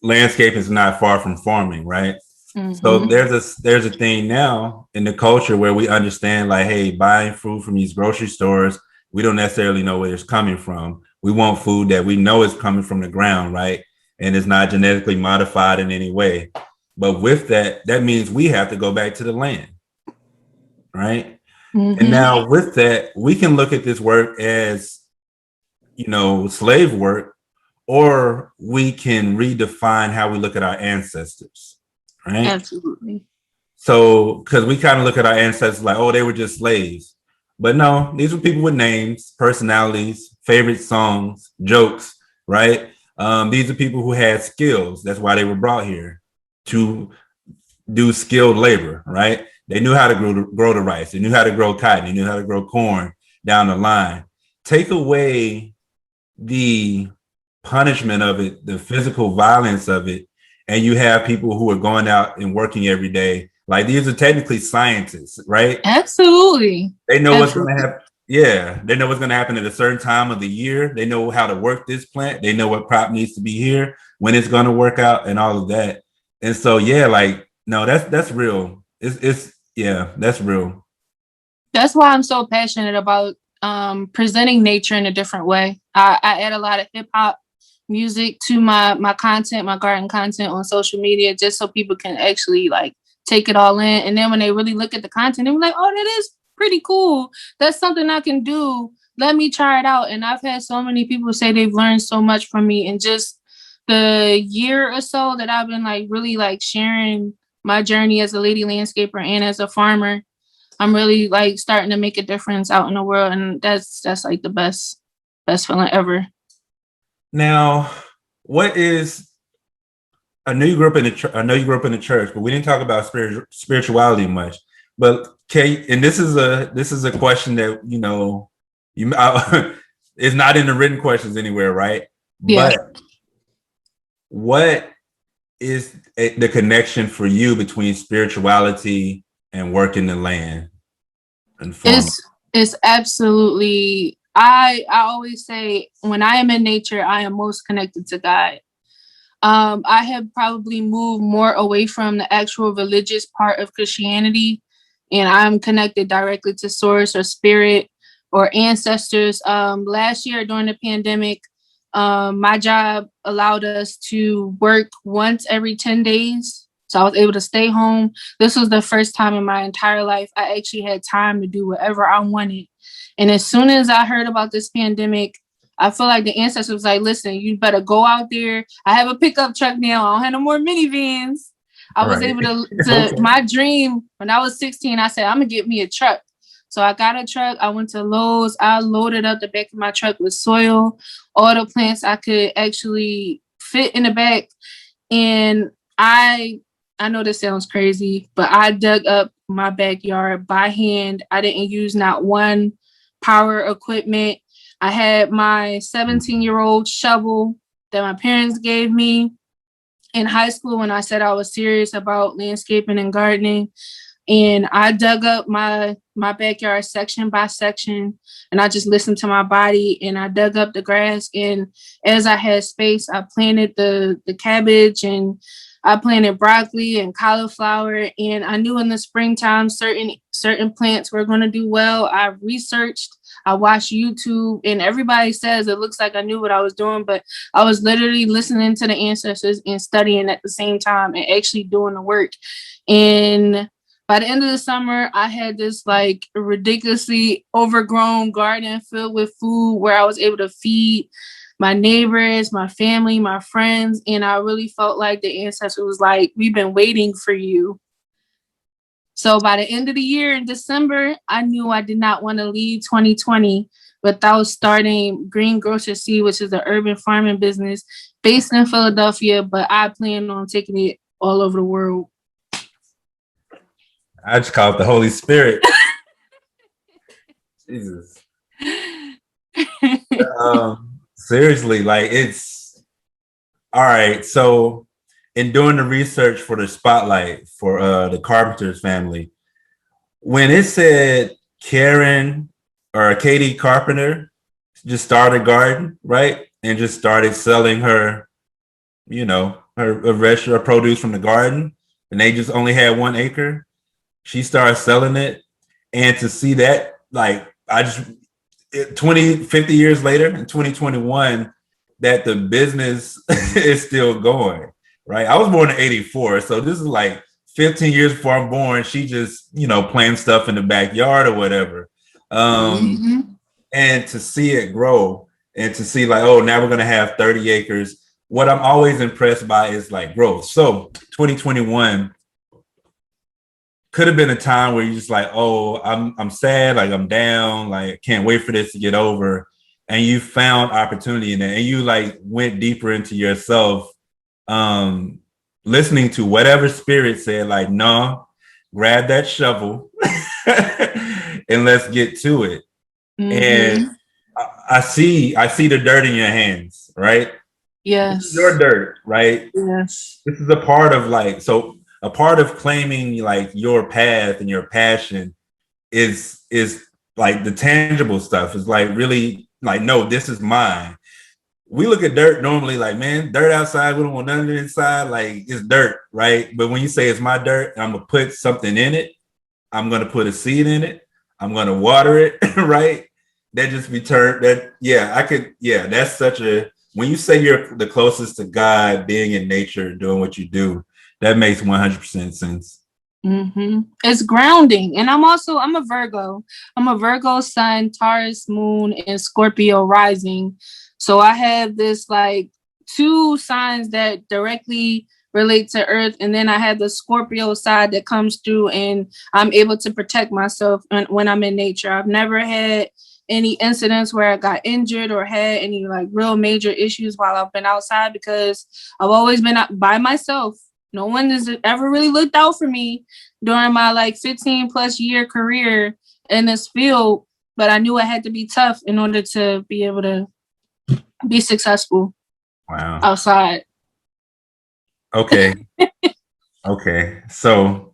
D: landscape is not far from farming, right? Mm-hmm. So there's a thing now in the culture where we understand like, hey, buying food from these grocery stores, we don't necessarily know where it's coming from. We want food that we know is coming from the ground, right? And it's not genetically modified in any way. But with that means we have to go back to the land, right? Mm-hmm. And now with that, we can look at this work as, slave work, or we can redefine how we look at our ancestors, right?
E: Absolutely.
D: So, because we kind of look at our ancestors like, oh, they were just slaves. But no, these were people with names, personalities, favorite songs, jokes, right? These are people who had skills. That's why they were brought here, to do skilled labor, right? They knew how to grow the rice. They knew how to grow cotton. They knew how to grow corn down the line. Take away the punishment of it, the physical violence of it, and you have people who are going out and working every day. Like, these are technically scientists, right?
E: Absolutely.
D: They know what's going to happen. Yeah, they know what's going to happen at a certain time of the year. They know how to work this plant. They know what crop needs to be here, when it's going to work out, and all of that. And so, yeah, like, no, that's real. That's real.
E: That's why I'm so passionate about presenting nature in a different way. I add a lot of hip hop music to my content, my garden content on social media, just so people can actually like take it all in. And then when they really look at the content, they're like, oh, that is pretty cool. That's something I can do. Let me try it out. And I've had so many people say they've learned so much from me in just the year or so that I've been like really like sharing my journey as a lady landscaper and as a farmer. I'm really like starting to make a difference out in the world, and that's like the best feeling ever.
D: Now, what is? I know you grew up in the church, but we didn't talk about spirituality much. But Kate, and this is a question that it's not in the written questions anywhere, right?
E: Yeah.
D: But what is the connection for you between spirituality and working the land and farming?
E: It's absolutely. I always say when I am in nature, I am most connected to God. I have probably moved more away from the actual religious part of Christianity, and I'm connected directly to source or spirit or ancestors. Last year during the pandemic, my job allowed us to work once every 10 days. So I was able to stay home. This was the first time in my entire life I actually had time to do whatever I wanted. And as soon as I heard about this pandemic, I feel like the ancestors was like, listen, you better go out there. I have a pickup truck now. I don't have no more minivans. I was able to my dream when I was 16, I said, I'm going to get me a truck. So I got a truck. I went to Lowe's. I loaded up the back of my truck with soil, all the plants I could actually fit in the back. And I know this sounds crazy, but I dug up my backyard by hand. I didn't use not one power equipment. I had my 17-year-old shovel that my parents gave me in high school when I said I was serious about landscaping and gardening. And I dug up my backyard section by section, and I just listened to my body, and I dug up the grass. And as I had space, I planted the cabbage and I planted broccoli and cauliflower, and I knew in the springtime certain plants were going to do well. I researched, I watched YouTube, and everybody says it looks like I knew what I was doing, but I was literally listening to the ancestors and studying at the same time and actually doing the work. And by the end of the summer, I had this like ridiculously overgrown garden filled with food where I was able to feed my neighbors, my family, my friends. And I really felt like the ancestor was like, we've been waiting for you. So by the end of the year in December, I knew I did not want to leave 2020 without starting Green Grocer Cee, which is an urban farming business based in Philadelphia, but I plan on taking it all over the world.
D: I just call it the Holy Spirit. Jesus. Seriously, like it's all right. So in doing the research for the spotlight for the Carpenter's family, when it said Karen or Katie Carpenter just started a garden, right? And just started selling her, her restaurant produce from the garden, and they just only had 1 acre. She started selling it. And to see that, like, 50 years later in 2021, that the business is still going, right? I was born in 84. So this is like 15 years before I'm born. She just, playing stuff in the backyard or whatever. And to see it grow and to see like, oh, now we're going to have 30 acres. What I'm always impressed by is like growth. So 2021 could have been a time where you're just like, oh, I'm sad, like I'm down, like can't wait for this to get over. And you found opportunity in it, and you like went deeper into yourself, listening to whatever spirit said, like, no, grab that shovel and let's get to it. And I see the dirt in your hands, right?
E: Yes.
D: This is your dirt, right?
E: Yes.
D: This is a part of like, so a part of claiming like your path and your passion is like the tangible stuff. Is like really like, no, this is mine. We look at dirt normally like, man, dirt outside, we don't want nothing inside, like it's dirt, right? But when you say it's my dirt, I'm gonna put something in it, I'm gonna put a seed in it, I'm gonna water it, right? That just be turned that, that's such a, when you say you're the closest to God, being in nature, doing what you do, that makes 100% sense.
E: It's grounding. And I'm a Virgo. I'm a Virgo sun, Taurus moon, and Scorpio rising. So I have this like 2 signs that directly relate to Earth. And then I have the Scorpio side that comes through, and I'm able to protect myself when I'm in nature. I've never had any incidents where I got injured or had any like real major issues while I've been outside, because I've always been out by myself. No one has ever really looked out for me during my like 15 plus year career in this field, but I knew I had to be tough in order to be able to be successful.
D: Wow.
E: Outside.
D: Okay. Okay. So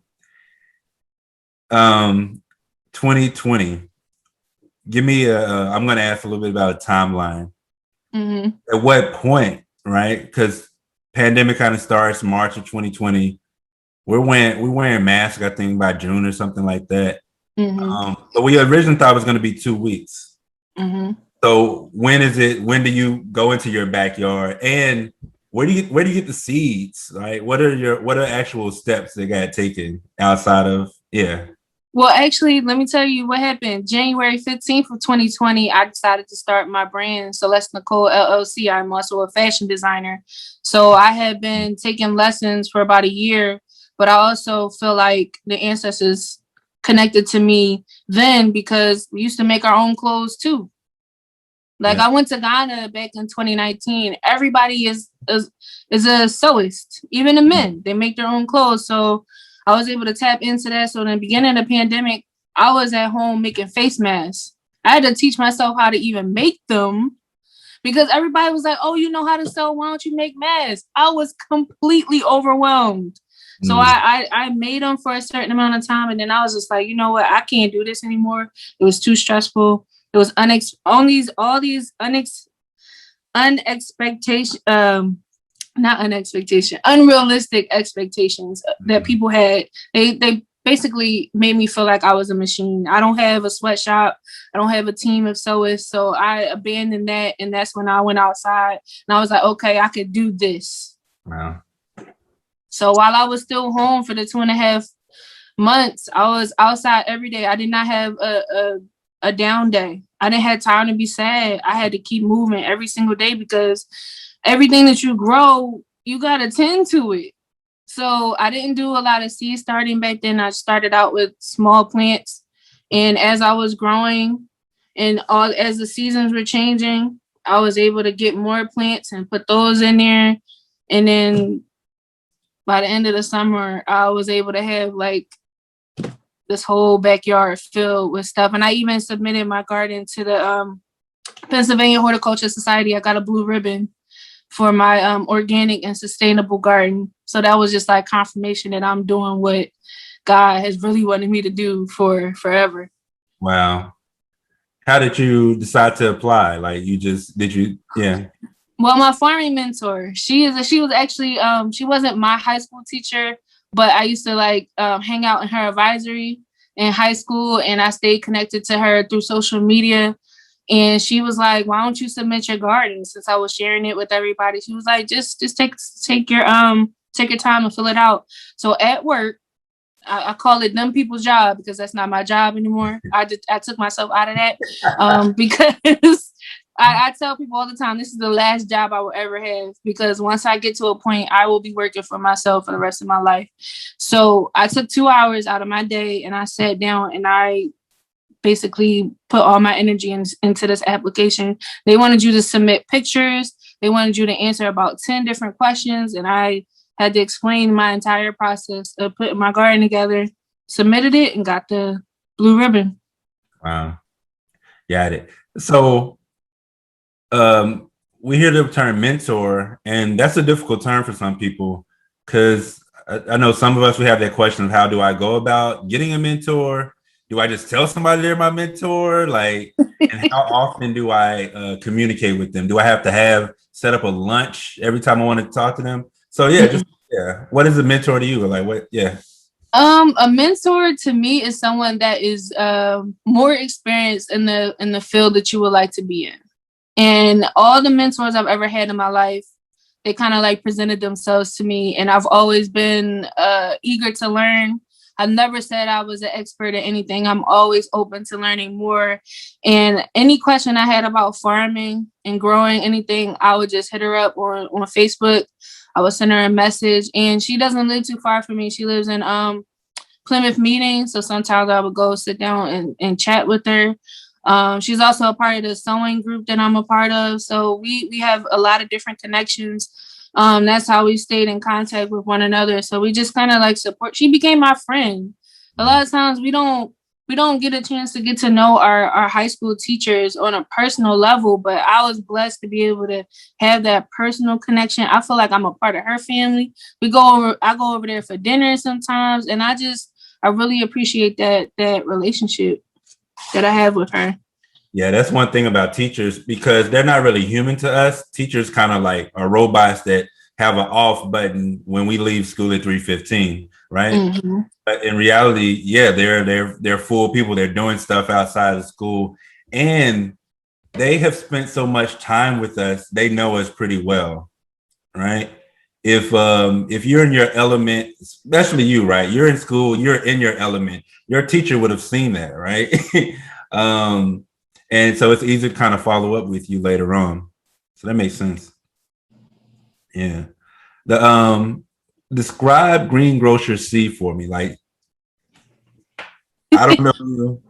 D: 2020. Give me I'm going to ask a little bit about a timeline. At what point, right? Because pandemic kind of starts March of 2020. We're wearing masks, I think, by June or something like that. But we originally thought it was going to be 2 weeks. So when do you go into your backyard, and where do you get the seeds, right? What are actual steps that got taken outside of,
E: Well, actually, let me tell you what happened. January 15th of 2020, I decided to start my brand, Celeste Nicole LLC. I'm also a fashion designer. So I had been taking lessons for about a year, but I also feel like the ancestors connected to me then, because we used to make our own clothes too. Like I went to Ghana back in 2019. Everybody is a sewist, even the men. They make their own clothes. So I was able to tap into that. So in the beginning of the pandemic, I was at home making face masks. I had to teach myself how to even make them, because everybody was like, oh, you know how to sew, why don't you make masks? I was completely overwhelmed. So I made them for a certain amount of time, and then I was just like, you know what, I can't do this anymore. It was too stressful. It was unexpected not an expectation, unrealistic expectations that people had. They basically made me feel like I was a machine. I don't have a sweatshop. I don't have a team of sewists. So I abandoned that. And that's when I went outside and I was like, okay, I could do this.
D: Wow.
E: So while I was still home for the 2.5 months, I was outside every day. I did not have a down day. I didn't have time to be sad. I had to keep moving every single day because everything that you grow, you got to tend to it. So I didn't do a lot of seed starting back then. I started out with small plants. And as I was growing and as the seasons were changing, I was able to get more plants and put those in there. And then by the end of the summer, I was able to have like this whole backyard filled with stuff. And I even submitted my garden to the Pennsylvania Horticulture Society. I got a blue ribbon for my organic and sustainable garden. So that was just like confirmation that I'm doing what God has really wanted me to do for forever.
D: Wow. How did you decide to apply? Like yeah.
E: Well, my farming mentor, she was actually, she wasn't my high school teacher, but I used to like hang out in her advisory in high school, and I stayed connected to her through social media. And she was like, why don't you submit your garden? Since I was sharing it with everybody, she was like, just take your time and fill it out. So at work, I call it them people's job because that's not my job anymore. I took myself out of that because I tell people all the time, this is the last job I will ever have, because once I get to a point, I will be working for myself for the rest of my life. So I took 2 hours out of my day and I sat down and I basically put all my energy into this application. They wanted you to submit pictures. They wanted you to answer about 10 different questions. And I had to explain my entire process of putting my garden together, submitted it, and got the blue ribbon.
D: Wow. Got it. So we hear the term mentor, and that's a difficult term for some people, because I know some of us, we have that question of how do I go about getting a mentor? Do I just tell somebody they're my mentor? Like, and how often do I communicate with them? Do I have to set up a lunch every time I want to talk to them? So what is a mentor to you? Like what? Yeah.
E: A mentor to me is someone that is more experienced in the field that you would like to be in. And all the mentors I've ever had in my life, they kind of like presented themselves to me, and I've always been eager to learn. I've never said I was an expert at anything. I'm always open to learning more. And any question I had about farming and growing anything, I would just hit her up on Facebook. I would send her a message, and she doesn't live too far from me. She lives in Plymouth Meeting. So sometimes I would go sit down and chat with her. She's also a part of the sewing group that I'm a part of. So we have a lot of different connections. That's how we stayed in contact with one another. So we just kind of like support. She became my friend. A lot of times we don't get a chance to get to know our high school teachers on a personal level, but I was blessed to be able to have that personal connection. I feel like I'm a part of her family. I go over there for dinner sometimes, and I really appreciate that relationship that I have with her.
D: Yeah, that's one thing about teachers, because they're not really human to us. Teachers kind of like are robots that have an off button when we leave school at 3:15, right? Mm-hmm. But in reality, yeah, they're full people. They're doing stuff outside of school, and they have spent so much time with us. They know us pretty well, right? If you're in your element, especially you, right? You're in school, you're in your element. Your teacher would have seen that, right? And so it's easy to kind of follow up with you later on. So that makes sense. Yeah. Describe Green Grocer Cee for me. Like, I don't know.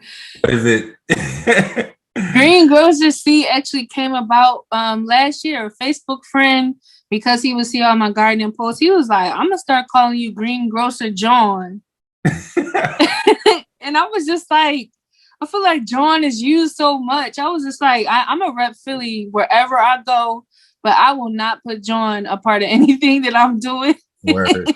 D: What is it?
E: Green Grocer Cee actually came about last year. A Facebook friend, because he would see all my gardening posts, he was like, I'm gonna start calling you Green Grocer John. And I was just like, I feel like John is used so much. I was just like, I'm a rep Philly wherever I go, but I will not put John a part of anything that I'm doing.
D: Word.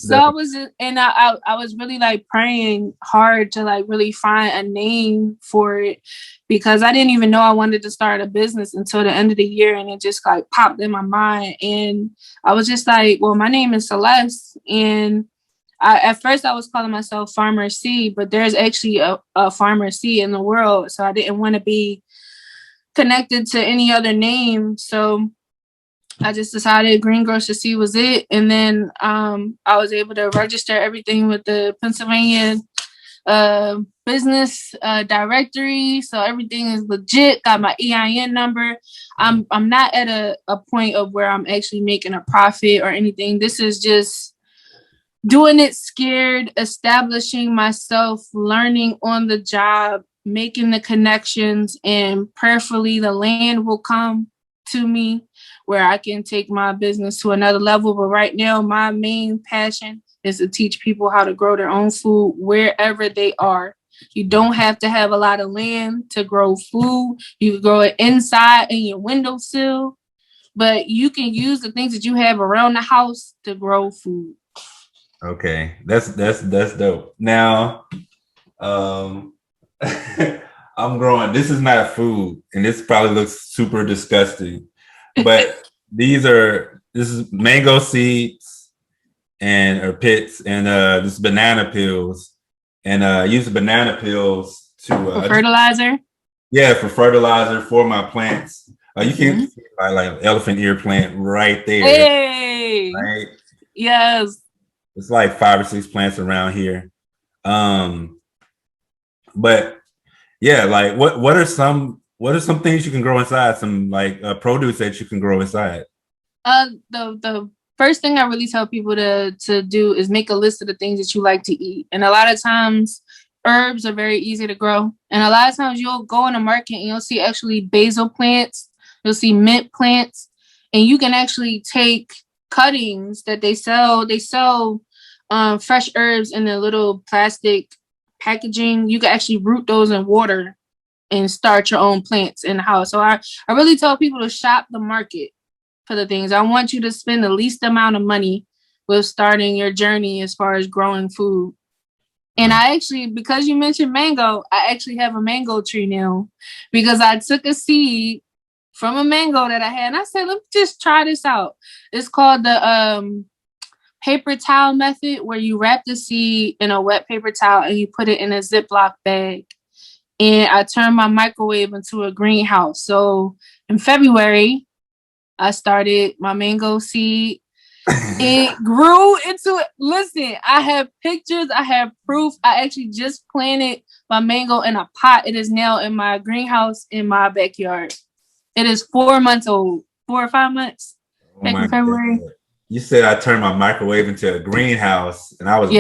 E: So I was, and I was really like praying hard to like really find a name for it, because I didn't even know I wanted to start a business until the end of the year, and it just like popped in my mind, and I was just like, well, my name is Celeste, and at first I was calling myself Farmer C, but there's actually a Farmer C in the world, so I didn't want to be connected to any other name, so I just decided Green Grocer Cee was it. And then I was able to register everything with the Pennsylvania business directory. So everything is legit. Got my EIN number. I'm not at a point of where I'm actually making a profit or anything. This is just doing it scared, establishing myself, learning on the job, making the connections, and prayerfully the land will come to me where I can take my business to another level. But right now, my main passion is to teach people how to grow their own food wherever they are. You don't have to have a lot of land to grow food. You can grow it inside in your windowsill, but you can use the things that you have around the house to grow food.
D: Okay, that's dope. Now, I'm growing. This is not food, and this probably looks super disgusting, but this is mango seeds or pits, and this banana peels, and I use the banana peels to
E: For fertilizer.
D: For fertilizer for my plants. You can see my like elephant ear plant right there.
E: Hey,
D: right?
E: Yes.
D: It's like 5 or 6 plants around here. But yeah, like what are some things you can grow inside? Some like produce that you can grow inside?
E: The first thing I really tell people to do is make a list of the things that you like to eat. And a lot of times herbs are very easy to grow. And a lot of times you'll go in the market and you'll see actually basil plants, you'll see mint plants, and you can actually take cuttings that they sell. They sell fresh herbs in a little plastic packaging. You can actually root those in water and start your own plants in the house. So I really tell people to shop the market for the things. I want you to spend the least amount of money with starting your journey as far as growing food. And I actually, because you mentioned mango, I actually have a mango tree now, because I took a seed from a mango that I had, and I said, let me just try this out. It's called the paper towel method, where you wrap the seed in a wet paper towel and you put it in a Ziploc bag. And I turned my microwave into a greenhouse. So in February, I started my mango seed. It grew into it. Listen, I have pictures. I have proof. I actually just planted my mango in a pot. It is now in my greenhouse in my backyard. It is 4 months old, 4 or 5 months. Back in February.
D: God. You said I turned my microwave into a greenhouse, and I was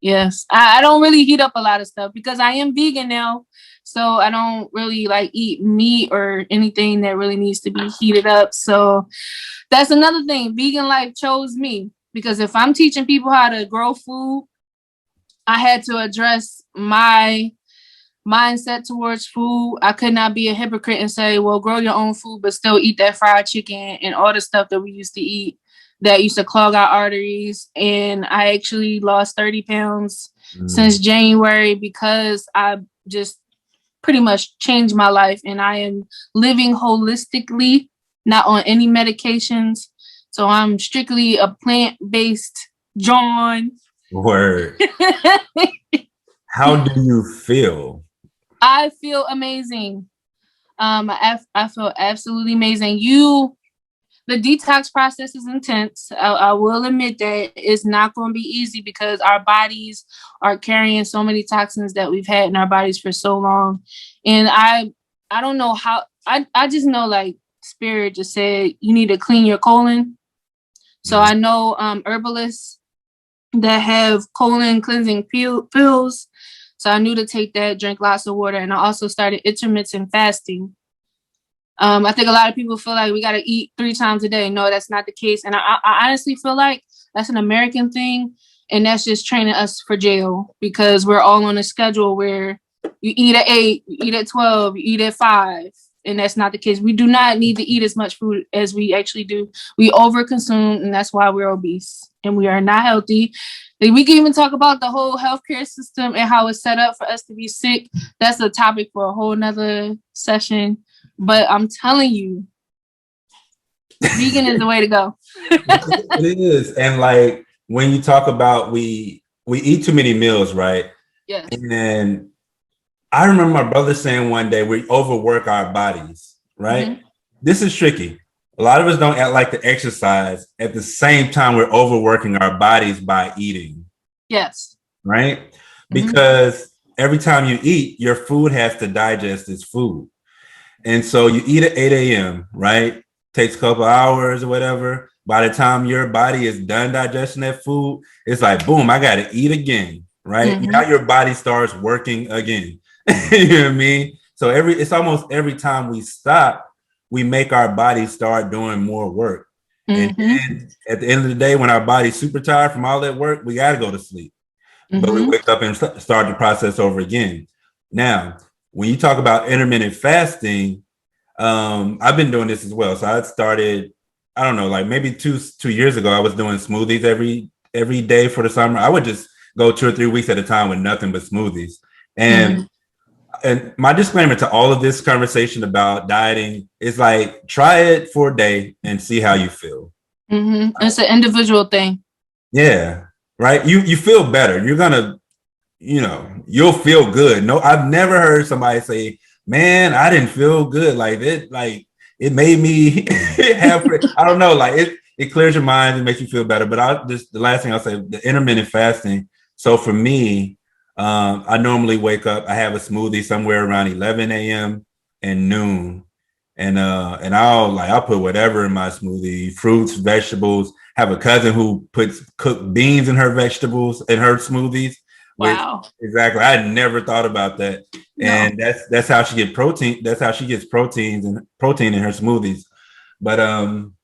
E: Yes. I don't really heat up a lot of stuff because I am vegan now. So I don't really like eat meat or anything that really needs to be heated up. So that's another thing. Vegan life chose me, because if I'm teaching people how to grow food, I had to address my mindset towards food. I could not be a hypocrite and say, well, grow your own food, but still eat that fried chicken and all the stuff that we used to eat that used to clog our arteries. And I actually lost 30 pounds since January, because I just pretty much changed my life, and I am living holistically, not on any medications. So I'm strictly a plant-based John.
D: Word. How do you feel?
E: I feel amazing. I feel absolutely amazing. The detox process is intense. I will admit that it's not going to be easy, because our bodies are carrying so many toxins that we've had in our bodies for so long. And I don't know how, I just know, like, Spirit just said, you need to clean your colon. So I know herbalists that have colon cleansing pills. So I knew to take that, drink lots of water. And I also started intermittent fasting. I think a lot of people feel like we got to eat 3 times a day. No, that's not the case. And I honestly feel like that's an American thing. And that's just training us for jail, because we're all on a schedule where you eat at 8, you eat at 12, you eat at 5. and that's not the case. We do not need to eat as much food as we actually do. We overconsume, and that's why we're obese and we are not healthy. We can even talk about the whole healthcare system and how it's set up for us to be sick. That's a topic for a whole nother session. But I'm telling you, vegan is the way to go.
D: It is. And like when you talk about we eat too many meals, right?
E: Yes.
D: And I remember my brother saying one day we overwork our bodies, right? Mm-hmm. This is tricky. A lot of us don't like to exercise. At the same time, we're overworking our bodies by eating. Yes. Right? Mm-hmm. Because every time you eat, your food has to digest its food. And so you eat at 8 a.m., right? Takes a couple hours or whatever. By the time your body is done digesting that food, it's like, boom, I got to eat again, right? Mm-hmm. Now your body starts working again. You know what I mean? So it's almost every time we stop, we make our body start doing more work. Mm-hmm. And then at the end of the day, when our body's super tired from all that work, we got to go to sleep. Mm-hmm. But we wake up and start the process over again. Now, when you talk about intermittent fasting, I've been doing this as well. So I started, I don't know, like maybe two years ago, I was doing smoothies every day for the summer. I would just go 2 or 3 weeks at a time with nothing but smoothies. And And my disclaimer to all of this conversation about dieting is like, try it for a day and see how you feel.
E: Mm-hmm. It's an individual thing.
D: Yeah. Right. You feel better. You're going to, you'll feel good. No, I've never heard somebody say, man, I didn't feel good. Like it made me have, I don't know, like it clears your mind and makes you feel better. But the last thing I'll say, the intermittent fasting. So for me, I normally wake up, I have a smoothie somewhere around 11 a.m. and noon. And I'll put whatever in my smoothie, fruits, vegetables. Have a cousin who puts cooked beans in her vegetables, in her smoothies.
E: Wow.
D: Exactly. I had never thought about that. No. And that's how she gets protein. That's how she gets protein in her smoothies. But I'll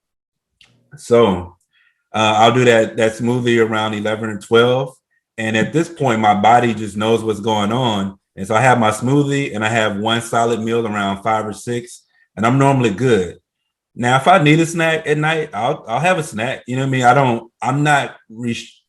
D: do that smoothie around 11 or 12. And at this point, my body just knows what's going on. And so I have my smoothie and I have one solid meal around 5 or 6, and I'm normally good. Now, if I need a snack at night, I'll have a snack. You know what I mean?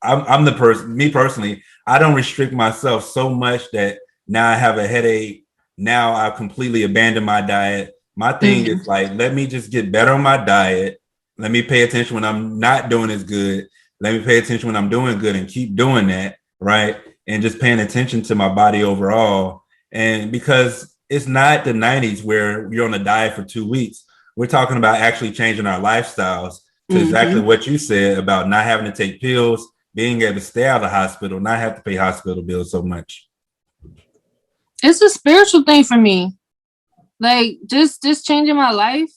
D: I'm the person, me personally, I don't restrict myself so much that now I have a headache. Now I've completely abandoned my diet. My thing is like, let me just get better on my diet. Let me pay attention when I'm not doing as good. Let me pay attention when I'm doing good and keep doing that. Right. And just paying attention to my body overall. And because it's not the 90s where you're on a diet for 2 weeks. We're talking about actually changing our lifestyles to exactly what you said about not having to take pills, being able to stay out of the hospital, not have to pay hospital bills so much.
E: It's a spiritual thing for me. Like just changing my life.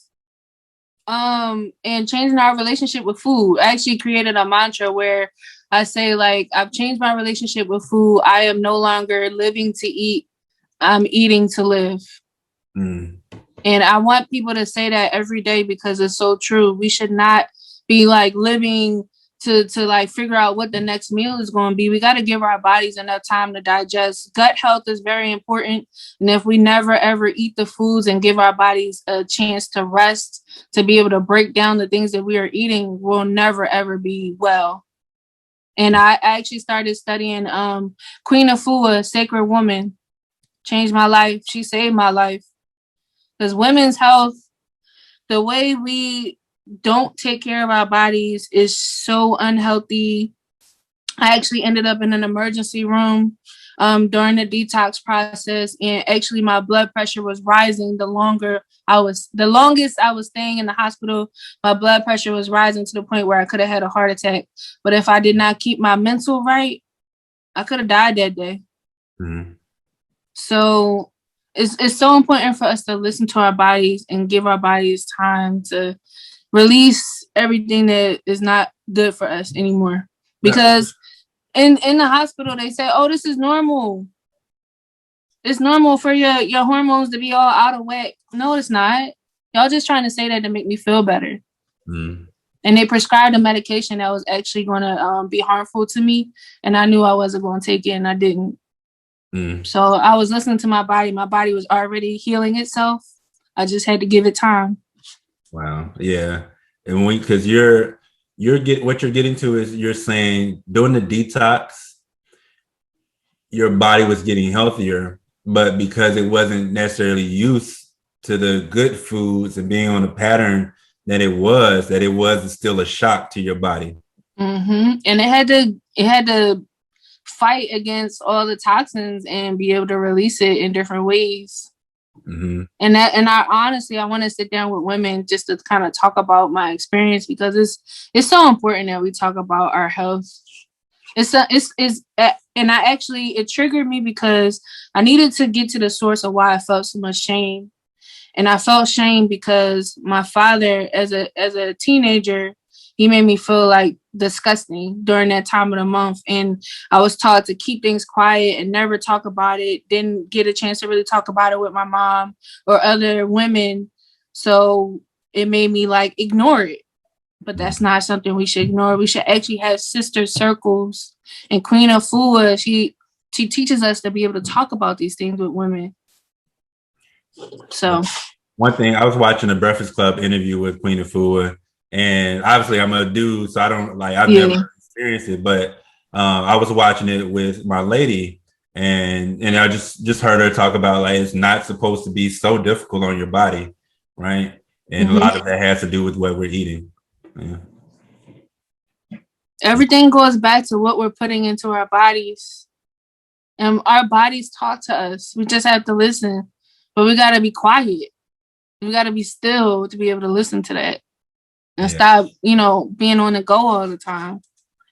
E: And changing our relationship with food. I actually created a mantra where I say, like, I've changed my relationship with food. I am no longer living to eat. I'm eating to live. And I want people to say that every day because it's so true. We should not be like living to like figure out what the next meal is going to be. We got to give our bodies enough time to digest. Gut health is very important. And if we never, ever eat the foods and give our bodies a chance to rest, to be able to break down the things that we are eating, we'll never, ever be well. And I actually started studying Queen Afua, Sacred Woman. Changed my life. She saved my life. Because women's health, the way we don't take care of our bodies is so unhealthy. I actually ended up in an emergency room during the detox process, and actually my blood pressure was rising the longest I was staying in the hospital. My blood pressure was rising to the point where I could have had a heart attack. But if I did not keep my mental right, I could have died that day. So it's so important for us to listen to our bodies and give our bodies time to release everything that is not good for us anymore. Because in the hospital, they say, oh, this is normal. It's normal for your hormones to be all out of whack. No, it's not. Y'all just trying to say that to make me feel better. And they prescribed a medication that was actually going to be harmful to me. And I knew I wasn't going to take it, and I didn't. So I was listening to my body. My body was already healing itself. I just had to give it time.
D: Wow. Yeah. And because what you're getting to is you're saying during the detox, your body was getting healthier, but because it wasn't necessarily used to the good foods and being on a pattern that it was still a shock to your body.
E: And it had to fight against all the toxins and be able to release it in different ways. And I honestly, I want to sit down with women just to kind of talk about my experience, because it's so important that we talk about our health. And it triggered me because I needed to get to the source of why I felt so much shame. And I felt shame because my father, as a teenager, he made me feel like disgusting during that time of the month. And I was taught to keep things quiet and never talk about it. Didn't get a chance to really talk about it with my mom or other women. So it made me like ignore it. But that's not something we should ignore. We should actually have sister circles. And Queen Afua, she teaches us to be able to talk about these things with women. So
D: one thing, I was watching a Breakfast Club interview with Queen Afua, and obviously I'm a dude, so I've never experienced it, but I was watching it with my lady, and I just heard her talk about like it's not supposed to be so difficult on your body, right? And a lot of that has to do with what we're eating. Yeah.
E: Everything goes back to what we're putting into our bodies. And our bodies talk to us. We just have to listen. But we got to be quiet. We got to be still to be able to listen to that. And stop, being on the go all the time.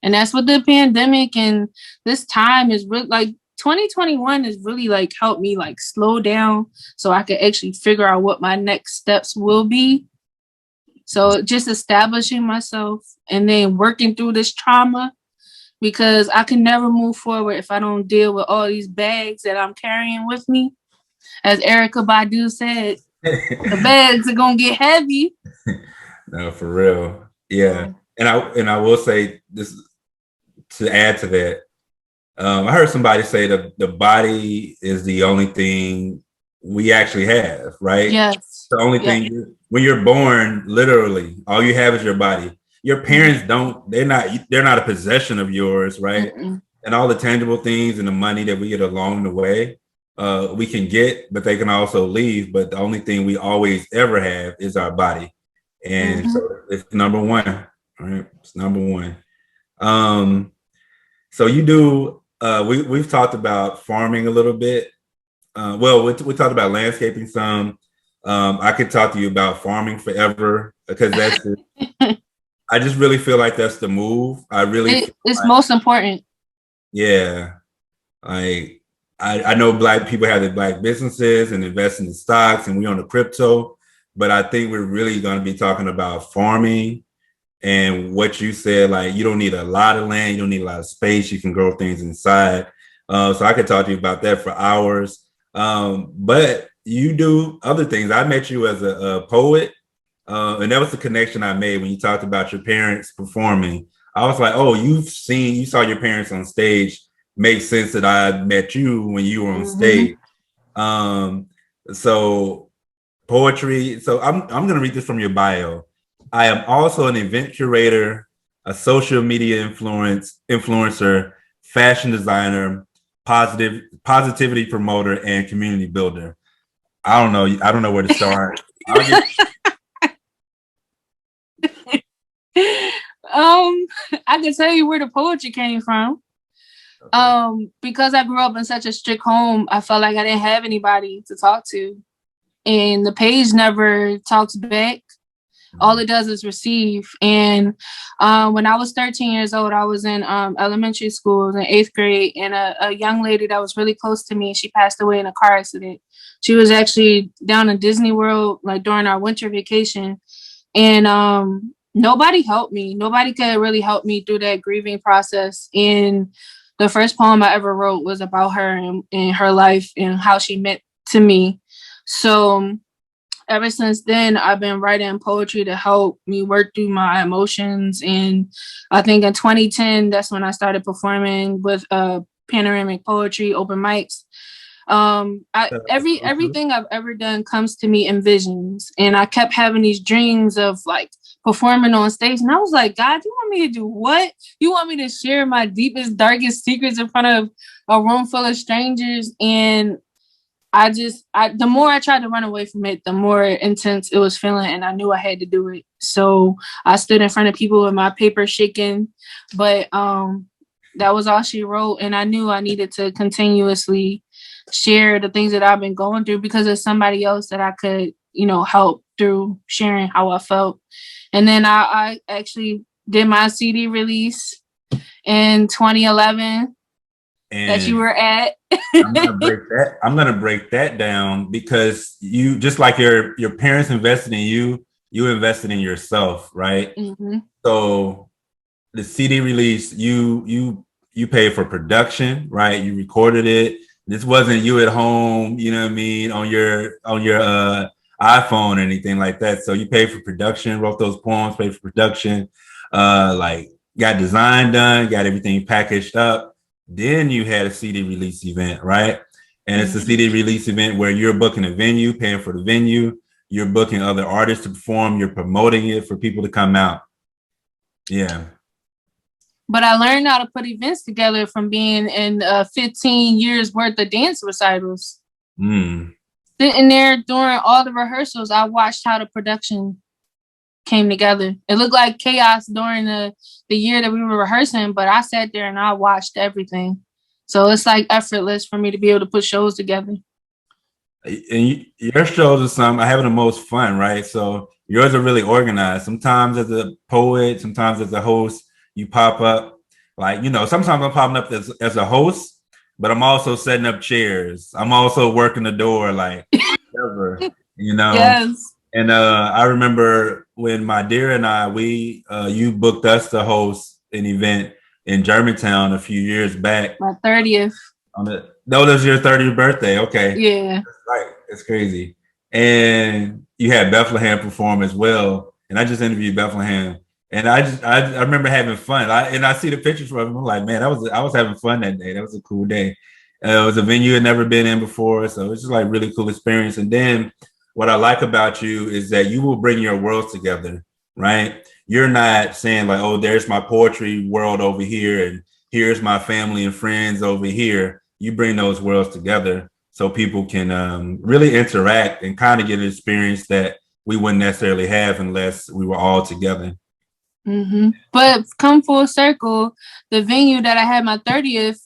E: And that's what the pandemic and this time is really like 2021 has really like helped me like slow down so I could actually figure out what my next steps will be. So just establishing myself and then working through this trauma, because I can never move forward if I don't deal with all these bags that I'm carrying with me. As Erykah Badu said, the bags are going to get heavy.
D: No, for real. Yeah. And I will say this to add to that. I heard somebody say that the body is the only thing we actually have, right?
E: Yes.
D: The only thing when you're born, literally, all you have is your body. Your parents they're not a possession of yours, right? And all the tangible things and the money that we get along the way, we can get, but they can also leave. But the only thing we always ever have is our body. And so it's number one, right? It's number one. So you do, we've talked about farming a little bit. We talked about landscaping some. I could talk to you about farming forever because I just really feel like that's the move.
E: It's most important.
D: Yeah. I know Black people have their Black businesses and invest in the stocks and we on the crypto, but I think we're really going to be talking about farming and what you said, like you don't need a lot of land, you don't need a lot of space, you can grow things inside. So I could talk to you about that for hours. But you do other things. I met you as a poet, and that was the connection I made when you talked about your parents performing. I was like, oh, you saw your parents on stage. Makes sense that I met you when you were on stage. So poetry. So I'm going to read this from your bio. I am also an event curator, a social media influencer, fashion designer, positivity promoter, and community builder. I don't know where to start.
E: I can tell you where the poetry came from. Because I grew up in such a strict home, I felt like I didn't have anybody to talk to. And the page never talks back. All it does is receive. And when I was 13 years old, I was in elementary school in 8th grade, and a young lady that was really close to me, she passed away in a car accident. She was actually down in Disney World, like during our winter vacation. And nobody helped me. Nobody could really help me through that grieving process. And the first poem I ever wrote was about her and her life and how she meant to me. So ever since then, I've been writing poetry to help me work through my emotions. And I think in 2010, that's when I started performing with panoramic poetry, open mics. Everything I've ever done comes to me in visions, and I kept having these dreams of like performing on stage, and I was like, God, you want me to do what? You want me to share my deepest, darkest secrets in front of a room full of strangers? And the more I tried to run away from it, the more intense it was feeling, and I knew I had to do it. So I stood in front of people with my paper shaking, but that was all she wrote, and I knew I needed to continuously share the things that I've been going through because there's somebody else that I could, help through sharing how I felt. And then I actually did my CD release in 2011
F: And
E: that you were at.
F: I'm gonna break that down because you, just like your parents invested in you, you invested in yourself, right?
E: Mm-hmm.
F: So the CD release, you paid for production, right? You recorded it. This wasn't you at home, you know what I mean, on your iPhone or anything like that. So you paid for production, wrote those poems, paid for production, got design done, got everything packaged up. Then you had a CD release event, right? And it's a CD release event where you're booking a venue, paying for the venue, you're booking other artists to perform, you're promoting it for people to come out. Yeah.
E: But I learned how to put events together from being in 15 years worth of dance recitals. Sitting there during all the rehearsals, I watched how the production came together. It looked like chaos during the year that we were rehearsing, but I sat there and I watched everything. So it's like effortless for me to be able to put shows together.
F: And your shows are having the most fun, right? So yours are really organized. Sometimes as a poet, sometimes as a host, you pop up. Sometimes I'm popping up as a host, but I'm also setting up chairs. I'm also working the door, whatever,
E: Yes.
F: And I remember when my dear and I, you booked us to host an event in Germantown a few years back.
E: My 30th.
F: That was your 30th birthday. Okay.
E: Yeah.
F: Right. It's crazy. And you had Bethlehem perform as well. And I just interviewed Bethlehem. And I remember having fun. I see the pictures from him. I'm like, man, I was having fun that day. That was a cool day. It was a venue I'd never been in before. So it's just really cool experience. And then what I like about you is that you will bring your worlds together, right? You're not saying oh, there's my poetry world over here and here's my family and friends over here. You bring those worlds together so people can really interact and kind of get an experience that we wouldn't necessarily have unless we were all together.
E: Mm-hmm. But come full circle, the venue that I had my 30th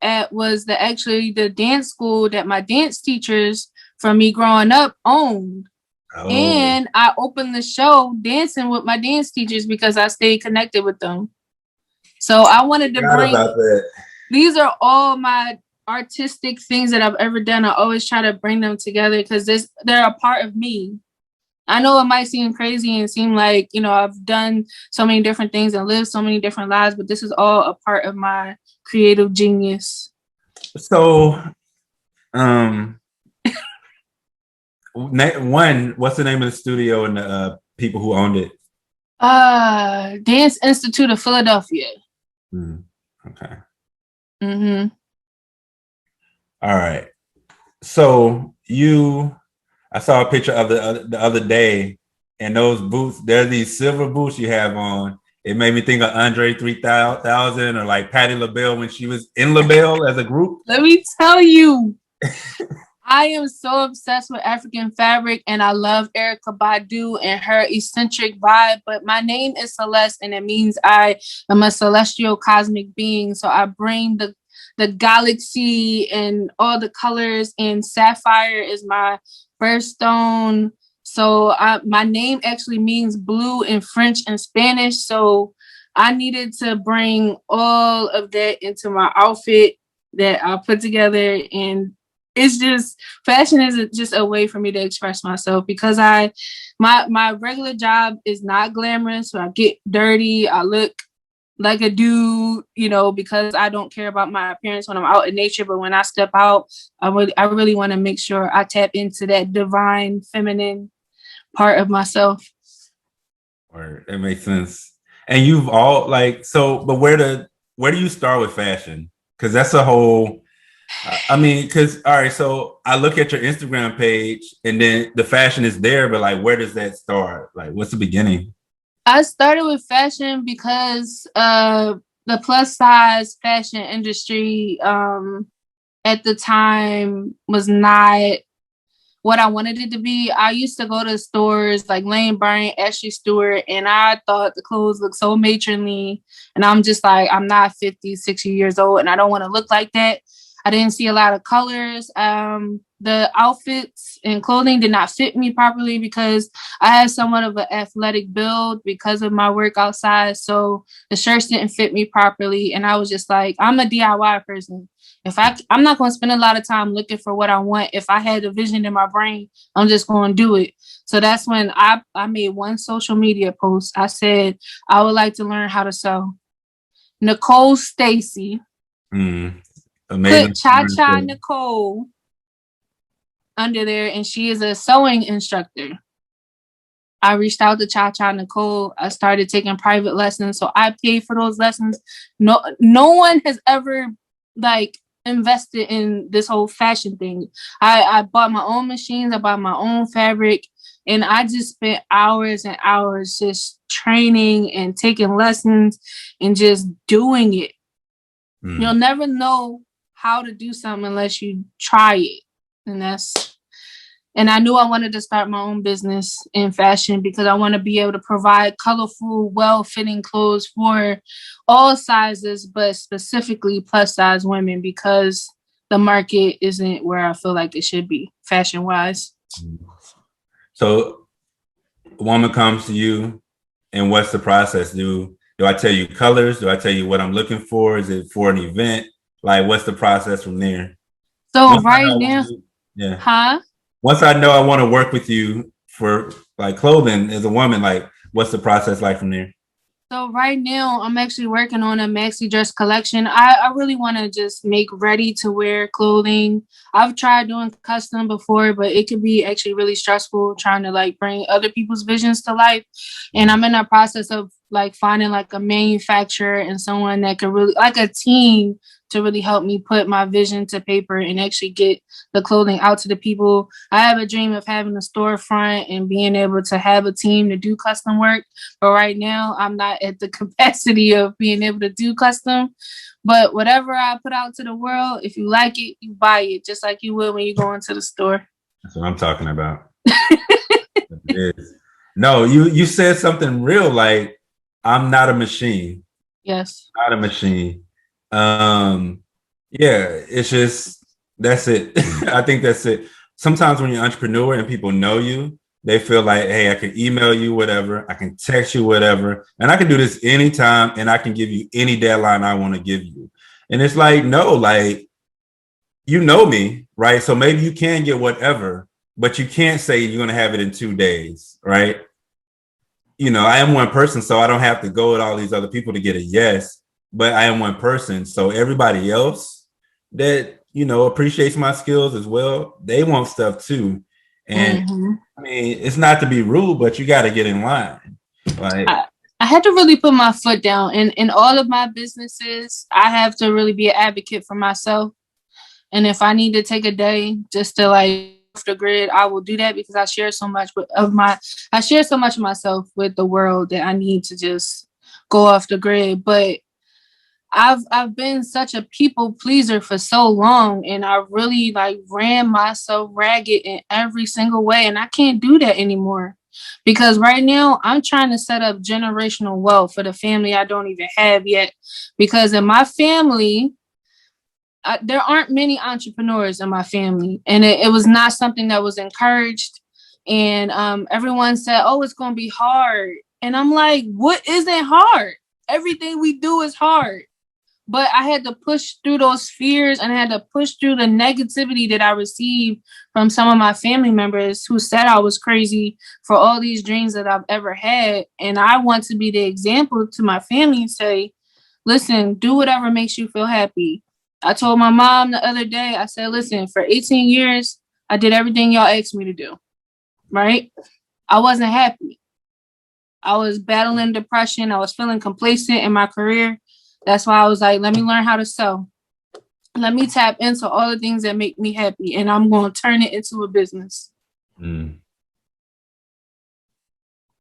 E: at was the dance school that my dance teachers from me growing up owned. Oh. And I opened the show dancing with my dance teachers because I stayed connected with them. So I wanted to bring, these are all my artistic things that I've ever done. I always try to bring them together because they're a part of me. I know it might seem crazy and seem like, I've done so many different things and lived so many different lives, but this is all a part of my creative genius.
F: So, what's the name of the studio and the people who owned it?
E: Dance Institute of Philadelphia.
F: Okay.
E: Mm-hmm.
F: All right. So I saw a picture of the other day, and those boots, there are these silver boots you have on. It made me think of Andre 3000 or Patti LaBelle when she was in LaBelle as a group.
E: Let me tell you, I am so obsessed with African fabric, and I love Erykah Badu and her eccentric vibe, but my name is Celeste, and it means I am a celestial cosmic being. So I bring the galaxy and all the colors, and sapphire is my birthstone. So my name actually means blue in French and Spanish. So I needed to bring all of that into my outfit that I put together. And it's just, fashion is just a way for me to express myself because my regular job is not glamorous. So I get dirty. I look like a dude, because I don't care about my appearance when I'm out in nature. But when I step out, I really want to make sure I tap into that divine feminine part of myself.
F: Or that makes sense. And you've all but where do you start with fashion? Because that's a whole I mean, because all right, so I look at your Instagram page, and then the fashion is there, but like, where does that start? Like, what's the beginning?
E: I started with fashion because the plus size fashion industry at the time was not what I wanted it to be. I used to go to stores like Lane Bryant, Ashley Stewart, and I thought the clothes looked so matronly. And I'm just like, I'm not 50, 60 years old, and I don't want to look like that. I didn't see a lot of colors. The outfits and clothing did not fit me properly because I had somewhat of an athletic build because of my work outside. So the shirts didn't fit me properly. And I was just like, I'm a DIY person. I'm not going to spend a lot of time looking for what I want. If I had a vision in my brain, I'm just going to do it. So that's when I made one social media post. I said, I would like to learn how to sew. Nicole Stacy.
F: Amazing.
E: Put Cha-Cha Nicole under there, and she is a sewing instructor. I reached out to Cha-Cha Nicole. I started taking private lessons. So I paid for those lessons. No one has ever like invested in this whole fashion thing. I bought my own machines, I bought my own fabric, and I just spent hours and hours just training and taking lessons and just doing it. You'll never know how to do something unless you try it. And I knew I wanted to start my own business in fashion because I want to be able to provide colorful, well-fitting clothes for all sizes, but specifically plus size women because the market isn't where I feel like it should be fashion-wise.
F: So a woman comes to you, and what's the process? Do I tell you colors? Do I tell you what I'm looking for? Is it for an event? Like, what's the process from there?
E: So right now,
F: Once I know I want to work with you for like clothing as a woman, like what's the process like from there?
E: So right now I'm actually working on a maxi dress collection. I really want to just make ready to wear clothing. I've tried doing custom before, but it could be actually really stressful trying to like bring other people's visions to life. And I'm in the process of like finding like a manufacturer and someone that could really like a team to really help me put my vision to paper and actually get the clothing out to the people. I have a dream of having a storefront and being able to have a team to do custom work. But right now, I'm not at the capacity of being able to do custom. But whatever I put out to the world, if you like it, you buy it, just like you would when you go into the store.
F: That's what I'm talking about. It is. No, you said something real, like, I'm not a machine.
E: Yes.
F: Not a machine. Yeah, it's just, that's it. I think that's it. Sometimes when you're an entrepreneur and people know you, they feel like, hey, I can email you whatever, I can text you whatever, and I can do this anytime, and I can give you any deadline I want to give you. And it's like, no, like, you know me, right? So maybe you can get whatever, but you can't say you're going to have it in 2 days, right? You know, I am one person, so I don't have to go with all these other people to get a yes, but I am one person. So everybody else that, you know, appreciates my skills as well, they want stuff too. And I mean, it's not to be rude, but you got to get in line. Like,
E: I had to really put my foot down in all of my businesses. I have to really be an advocate for myself. And if I need to take a day just to like off the grid, I will do that because I share so much of myself with the world that I need to just go off the grid. But I've been such a people pleaser for so long, and I really like ran myself ragged in every single way, and I can't do that anymore because right now I'm trying to set up generational wealth for the family I don't even have yet. Because in my family, there aren't many entrepreneurs in my family, and it was not something that was encouraged. And everyone said, "Oh, it's going to be hard," and I'm like, "What isn't hard? Everything we do is hard." But I had to push through those fears, and I had to push through the negativity that I received from some of my family members who said I was crazy for all these dreams that I've ever had. And I want to be the example to my family and say, listen, do whatever makes you feel happy. I told my mom the other day, I said, listen, for 18 years, I did everything y'all asked me to do, right? I wasn't happy. I was battling depression. I was feeling complacent in my career. That's why I was like, let me learn how to sew. let me tap into all the things that make me happy, and I'm going to turn it into a business.
F: Mm.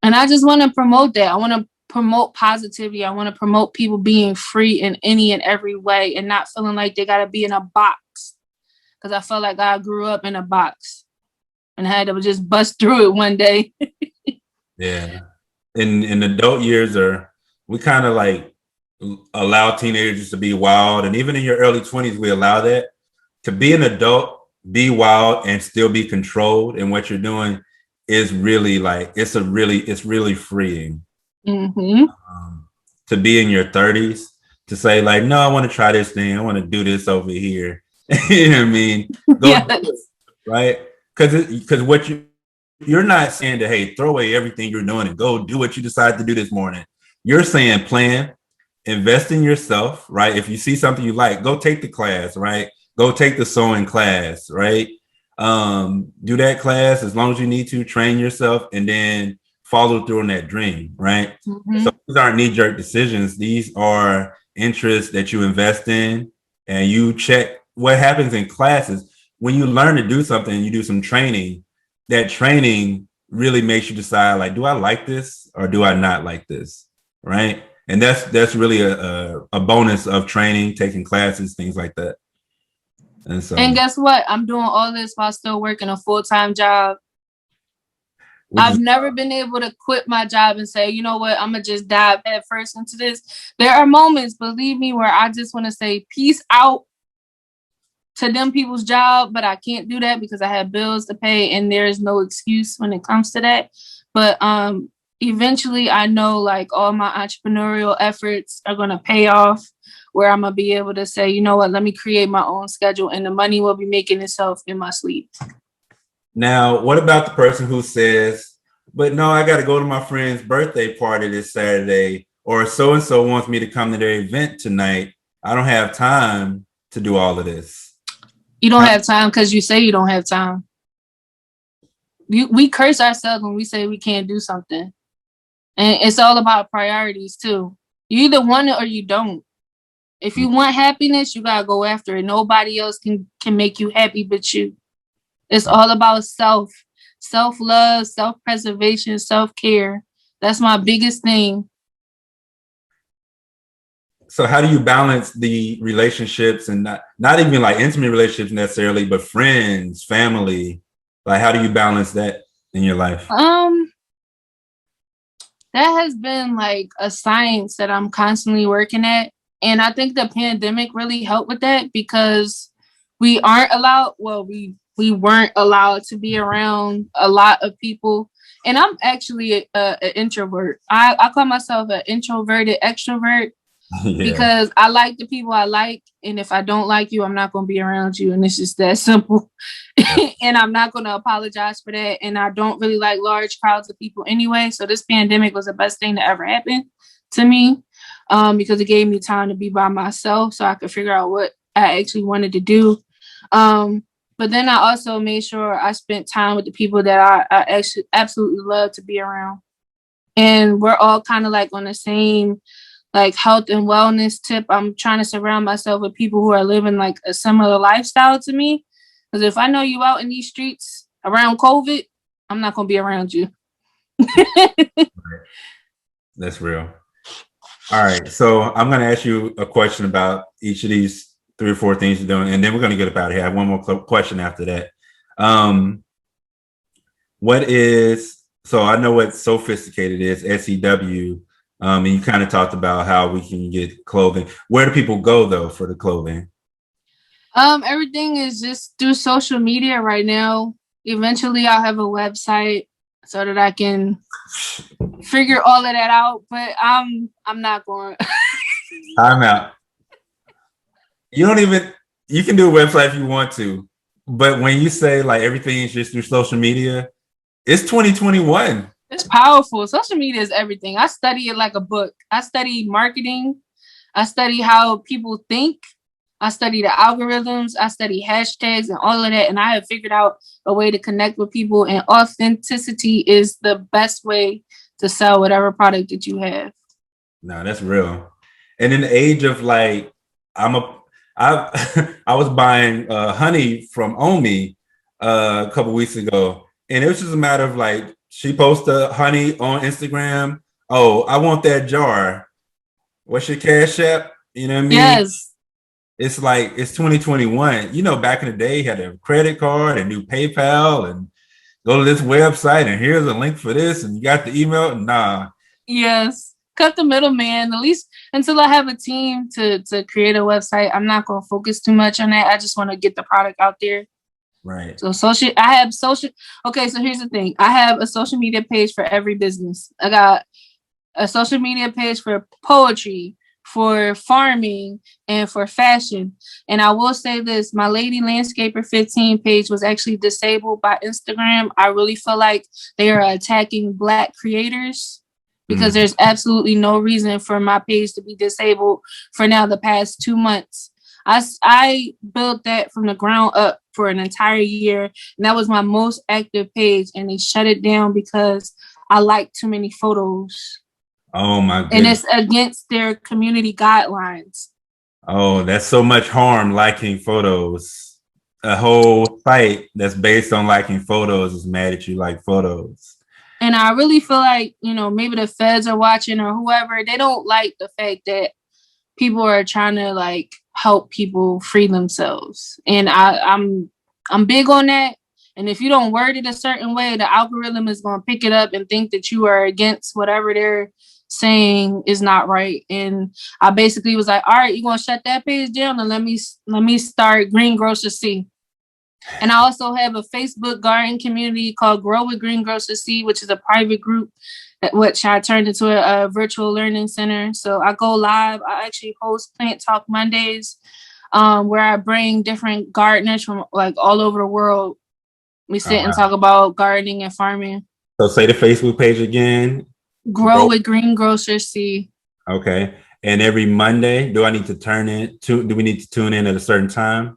E: And I just want to promote that. I want to promote positivity. I want to promote people being free in any and every way and not feeling like they got to be in a box. Because I felt like I grew up in a box and I had to just bust through it one day.
F: Yeah. In adult years, we kind of like allow teenagers to be wild. And even in your early 20s, we allow that. To be an adult, be wild, and still be controlled in what you're doing is really like, it's really freeing.
E: Mm-hmm.
F: To be in your 30s, to say like, no, I want to try this thing. I want to do this over here. You know what I mean? Go
E: Yes.
F: do it, right? Because what you're not saying that, hey, throw away everything you're doing and go do what you decide to do this morning. You're saying plan, invest in yourself, right? If you see something you like, go take the class, right? Go take the sewing class, right? Do that class as long as you need to, train yourself, and then follow through on that dream, right?
E: Mm-hmm.
F: So these aren't knee-jerk decisions. These are interests that you invest in, and you check what happens in classes. When you learn to do something and you do some training, that training really makes you decide, like, do I like this or do I not like this, right? And that's really a bonus of training, taking classes, things like that. And
E: guess what? I'm doing all this while still working a full-time job. I've never been able to quit my job and say, you know what, I'm going to just dive head first into this. There are moments, believe me, where I just want to say peace out to them people's job, but I can't do that because I have bills to pay and there is no excuse when it comes to that. But eventually I know like all my entrepreneurial efforts are going to pay off, where I'm going to be able to say, you know what, let me create my own schedule and the money will be making itself in my sleep.
F: Now, what about the person who says, but no, I got to go to my friend's birthday party this Saturday, or so-and-so wants me to come to their event tonight. I don't have time to do all of this.
E: You don't have time because you say you don't have time. We curse ourselves when we say we can't do something. And it's all about priorities too. You either want it or you don't. If you want happiness, you gotta go after it. Nobody else can make you happy but you. It's all about self-love, self-preservation, self-care. That's my biggest thing.
F: So how do you balance the relationships, and not even like intimate relationships necessarily, but friends, family? Like, how do you balance that in your life?
E: That has been like a science that I'm constantly working at. And I think the pandemic really helped with that because we weren't allowed to be around a lot of people. And I'm actually an introvert. I call myself an introverted extrovert. Yeah. Because I like the people I like, and if I don't like you, I'm not going to be around you, and it's just that simple. And I'm not going to apologize for that, and I don't really like large crowds of people anyway, so this pandemic was the best thing that ever happened to me, because it gave me time to be by myself so I could figure out what I actually wanted to do. But then I also made sure I spent time with the people that I actually absolutely love to be around, and we're all kind of like on the same like health and wellness tip. I'm trying to surround myself with people who are living like a similar lifestyle to me. Because if I know you out in these streets around COVID, I'm not going to be around you.
F: That's real. All right. So I'm going to ask you a question about each of these 3 or 4 things you're doing, and then we're going to get up out of here. I have one more question after that. So I know what sophisticated is, SEW. And you kind of talked about how we can get clothing. Where do people go though for the clothing?
E: Everything is just through social media right now. Eventually I'll have a website so that I can figure all of that out, but I'm not going.
F: I'm out. You can do a website if you want to, but when you say like everything is just through social media, it's 2021.
E: It's powerful. Social media is everything. I study it like a book. I study marketing. I study how people think. I study the algorithms. I study hashtags and all of that. And I have figured out a way to connect with people. And authenticity is the best way to sell whatever product that you have.
F: No, that's real. And in the age of like, I I I was buying honey from Omi a couple weeks ago, and it was just a matter of like she posted honey on Instagram. Oh, I want that jar. What's your cash app? You know what I mean?
E: Yes.
F: It's like it's 2021. You know, back in the day, you had a credit card and new PayPal and go to this website and here's a link for this and you got the email. Nah.
E: Yes. Cut the middleman. At least until I have a team to create a website, I'm not going to focus too much on that. I just want to get the product out there.
F: Right.
E: So I have social. Okay, so here's the thing. I have a social media page for every business. I got a social media page for poetry, for farming, and for fashion. And I will say this, my Lady Landscaper 15 page was actually disabled by Instagram. I really feel like they are attacking Black creators because there's absolutely no reason for my page to be disabled for now the past 2 months. I built that from the ground up for an entire year, and that was my most active page, and they shut it down because I liked too many photos.
F: Oh my goodness.
E: And it's against their community guidelines.
F: Oh, that's so much harm liking photos. A whole site that's based on liking photos is mad at you like photos.
E: And I really feel like, you know, maybe the feds are watching or whoever, they don't like the fact that people are trying to like help people free themselves. And I'm big on that. And if you don't word it a certain way, the algorithm is going to pick it up and think that you are against whatever they're saying is not right. And I basically was like, all right, you're going to shut that page down and let me start Green Grocer Cee. And I also have a Facebook garden community called Grow with Green Grocer Cee, which is a private group which I turned into a virtual learning center. So I go live. I actually host Plant Talk Mondays, where I bring different gardeners from like all over the world. We sit and talk about gardening and farming.
F: So say the Facebook page again.
E: Grow with Green Grocer Cee.
F: Okay. And every Monday, do we need to tune in at a certain time?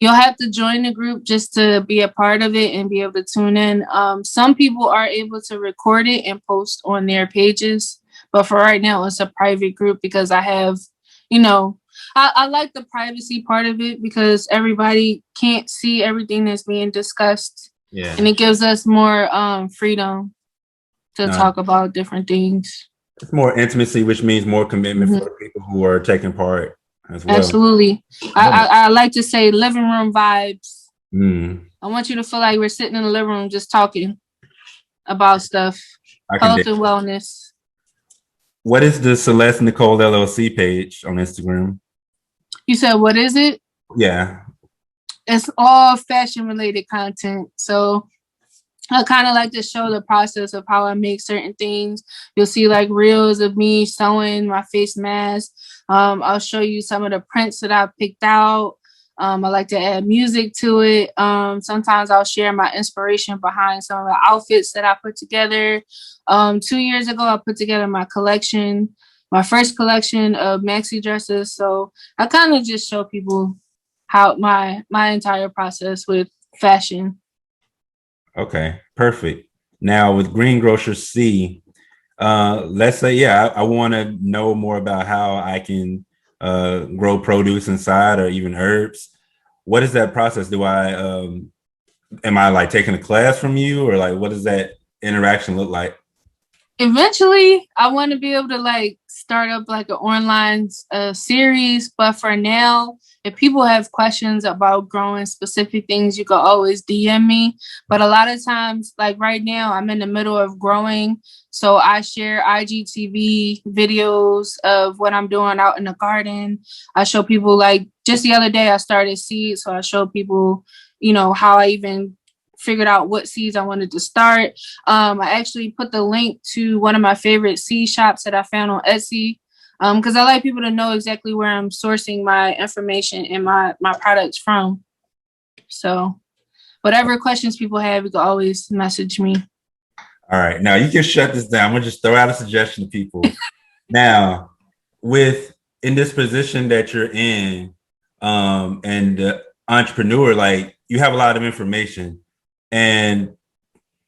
E: You'll have to join the group just to be a part of it and be able to tune in. Some people are able to record it and post on their pages. But for right now, it's a private group because I have, you know, I like the privacy part of it because everybody can't see everything that's being discussed. Yeah. And it gives us more freedom to talk about different things.
F: It's more intimacy, which means more commitment for the people who are taking part as well.
E: Absolutely. I like to say living room vibes. I want you to feel like we're sitting in the living room just talking about stuff, health and wellness.
F: What is the Celeste Nicole LLC page on Instagram?
E: You said, what is it?
F: Yeah.
E: It's all fashion related content. So I kind of like to show the process of how I make certain things. You'll see like reels of me sewing my face mask. I'll show you some of the prints that I picked out. I like to add music to it. Sometimes I'll share my inspiration behind some of the outfits that I put together. 2 years ago, I put together my collection, my first collection of maxi dresses. So I kind of just show people how my entire process with fashion.
F: Okay, perfect. Now with Green Grocer Cee, let's say, I want to know more about how I can grow produce inside or even herbs. What is that process? Am I like taking a class from you or like, what does that interaction look like?
E: Eventually, I want to be able to like start up like an online series. But for now, if people have questions about growing specific things, you can always DM me. But a lot of times, like right now, I'm in the middle of growing. So I share IGTV videos of what I'm doing out in the garden. I show people like just the other day, I started seeds. So I show people, you know, how I even figured out what seeds I wanted to start. I actually put the link to one of my favorite seed shops that I found on Etsy. Because I like people to know exactly where I'm sourcing my information and my products from. So whatever questions people have, you can always message me.
F: All right. Now you can shut this down. I'm going to just throw out a suggestion to people. Now, in this position that you're in, and the entrepreneur, like you have a lot of information. And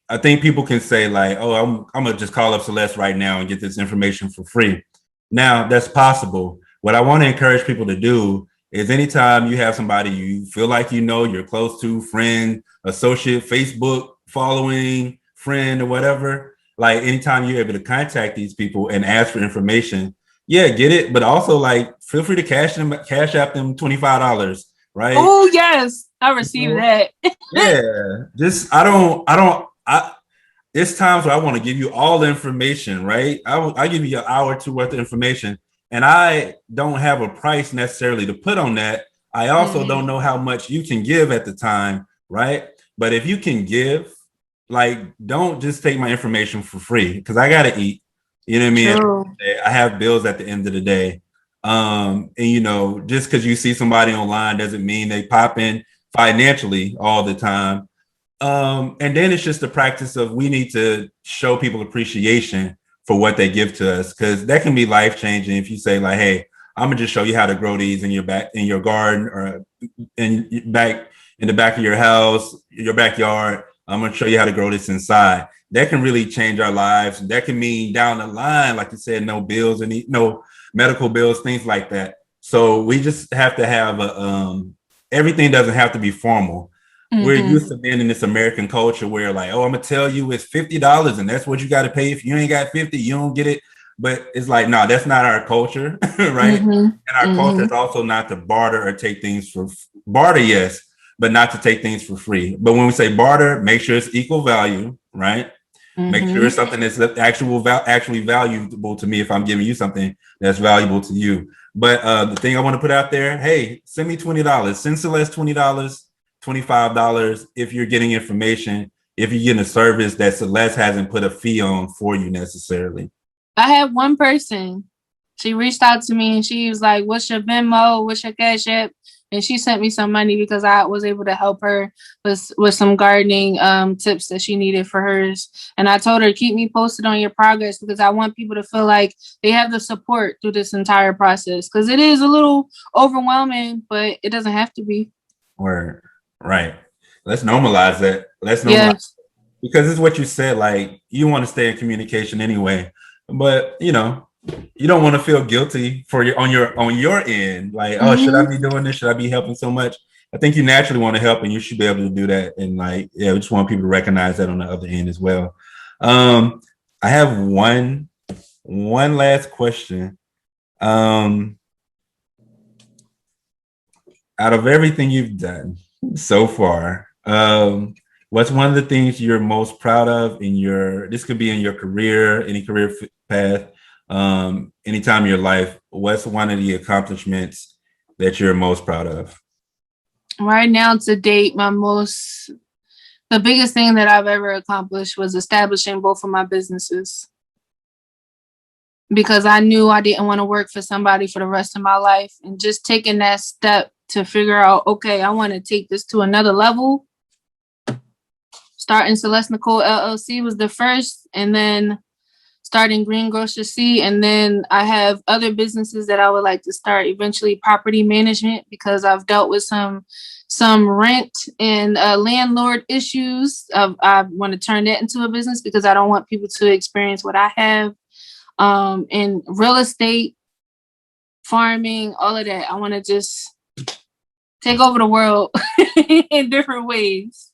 F: I think people can say like, oh, I'm going to just call up Celeste right now and get this information for free. Now, that's possible. What I want to encourage people to do is anytime you have somebody you feel like you're close to, friend, associate, Facebook following, friend, or whatever. Like anytime you're able to contact these people and ask for information, yeah, get it. But also like feel free to cash app them $25, right?
E: Oh yes, I received that.
F: Yeah, just it's times where I want to give you all the information, right? I give you an hour or two worth of information, and I don't have a price necessarily to put on that. I also don't know how much you can give at the time, right? But if you can give, like, don't just take my information for free because I gotta eat. You know what I mean?
E: True.
F: I have bills at the end of the day. And just because you see somebody online doesn't mean they pop in financially all the time. And then it's just the practice of we need to show people appreciation for what they give to us, because that can be life changing. If you say like, "Hey, I'm gonna just show you how to grow these in your garden or in the back of your house, your backyard. I'm gonna show you how to grow this inside." That can really change our lives. That can mean down the line, like you said, no bills and no medical bills, things like that. So we just have to have everything doesn't have to be formal. We're used to being in this American culture where like, oh, I'm gonna tell you it's $50 and that's what you got to pay. If you ain't got 50, you don't get it. But it's like, no, that's not our culture, right? And our culture is also not to barter or take things for barter, yes, but not to take things for free. But when we say barter, make sure it's equal value, right? Make sure it's something that's actually valuable to me if I'm giving you something that's valuable to you. But the thing I want to put out there, hey, send me $20. Send Celeste $20, $25 if you're getting information, if you're getting a service that Celeste hasn't put a fee on for you necessarily.
E: I had one person, she reached out to me and she was like, "What's your Venmo? What's your Cash App?" And she sent me some money because I was able to help her with some gardening tips that she needed for hers. And I told her, keep me posted on your progress because I want people to feel like they have the support through this entire process, because it is a little overwhelming, but it doesn't have to be.
F: Word. Right. Let's normalize that. Because it's what you said, like you want to stay in communication anyway, but you don't want to feel guilty for on your end. Like, oh, should I be doing this? Should I be helping so much? I think you naturally want to help and you should be able to do that. And like, yeah, we just want people to recognize that on the other end as well. I have one last question. Out of everything you've done so far, what's one of the things you're most proud of this could be in your career, any career path, anytime in your life, what's one of the accomplishments that you're most proud of?
E: Right now to date, the biggest thing that I've ever accomplished was establishing both of my businesses, because I knew I didn't want to work for somebody for the rest of my life, and just taking that step to figure out, okay, I want to take this to another level. Starting Celeste Nicole LLC was the first, and then starting Green Grocer Cee, and then I have other businesses that I would like to start eventually. Property management, because I've dealt with some rent and landlord issues. I want to turn that into a business because I don't want people to experience what I have. In real estate, farming, all of that. I want to just take over the world in different ways.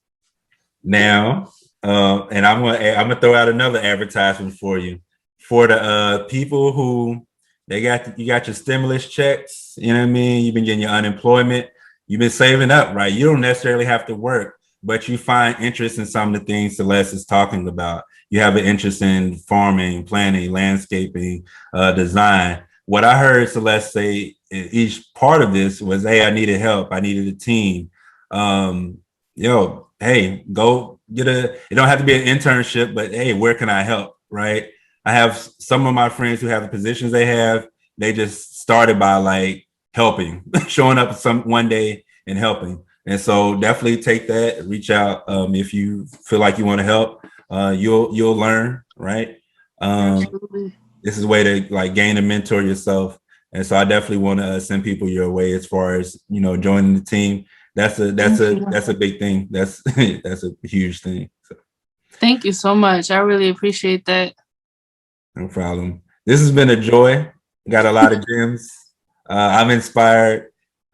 F: Now, and I'm gonna throw out another advertisement for you. For the people who you got your stimulus checks, you know what I mean? You've been getting your unemployment, you've been saving up, right? You don't necessarily have to work, but you find interest in some of the things Celeste is talking about. You have an interest in farming, planting, landscaping, design. What I heard Celeste say in each part of this was, hey, I needed help. I needed a team. Hey, go get it don't have to be an internship, but hey, where can I help? Right. I have some of my friends who have the positions they have. They just started by like helping, showing up one day and helping. And so definitely take that, reach out. If you feel like you want to help, you'll learn. Right. This is a way to like gain and mentor yourself. And so I definitely want to send people your way as far as, joining the team. That's a big thing. That's a huge thing. So.
E: Thank you so much. I really appreciate that.
F: No problem. This has been a joy. Got a lot of gems. I'm inspired.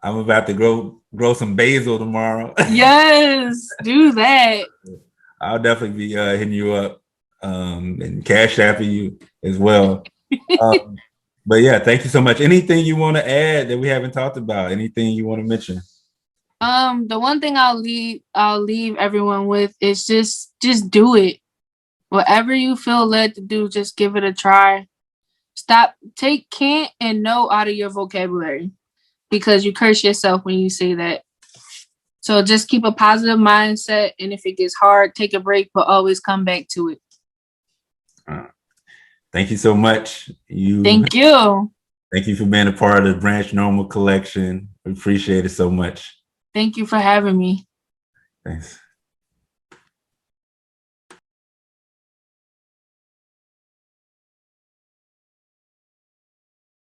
F: I'm about to grow some basil tomorrow.
E: Yes, do that.
F: I'll definitely be hitting you up and cash apping you as well. But yeah, thank you so much. Anything you want to add that we haven't talked about? Anything you want to mention?
E: The one thing I'll leave everyone with is just do it. Whatever you feel led to do, just give it a try. Take can't and no out of your vocabulary, because you curse yourself when you say that. So just keep a positive mindset, and if it gets hard, take a break, but always come back to it.
F: Thank you so much.
E: Thank you.
F: Thank you for being a part of the Branch Normal collection. We appreciate it so much.
E: Thank you for having me.
F: Thanks.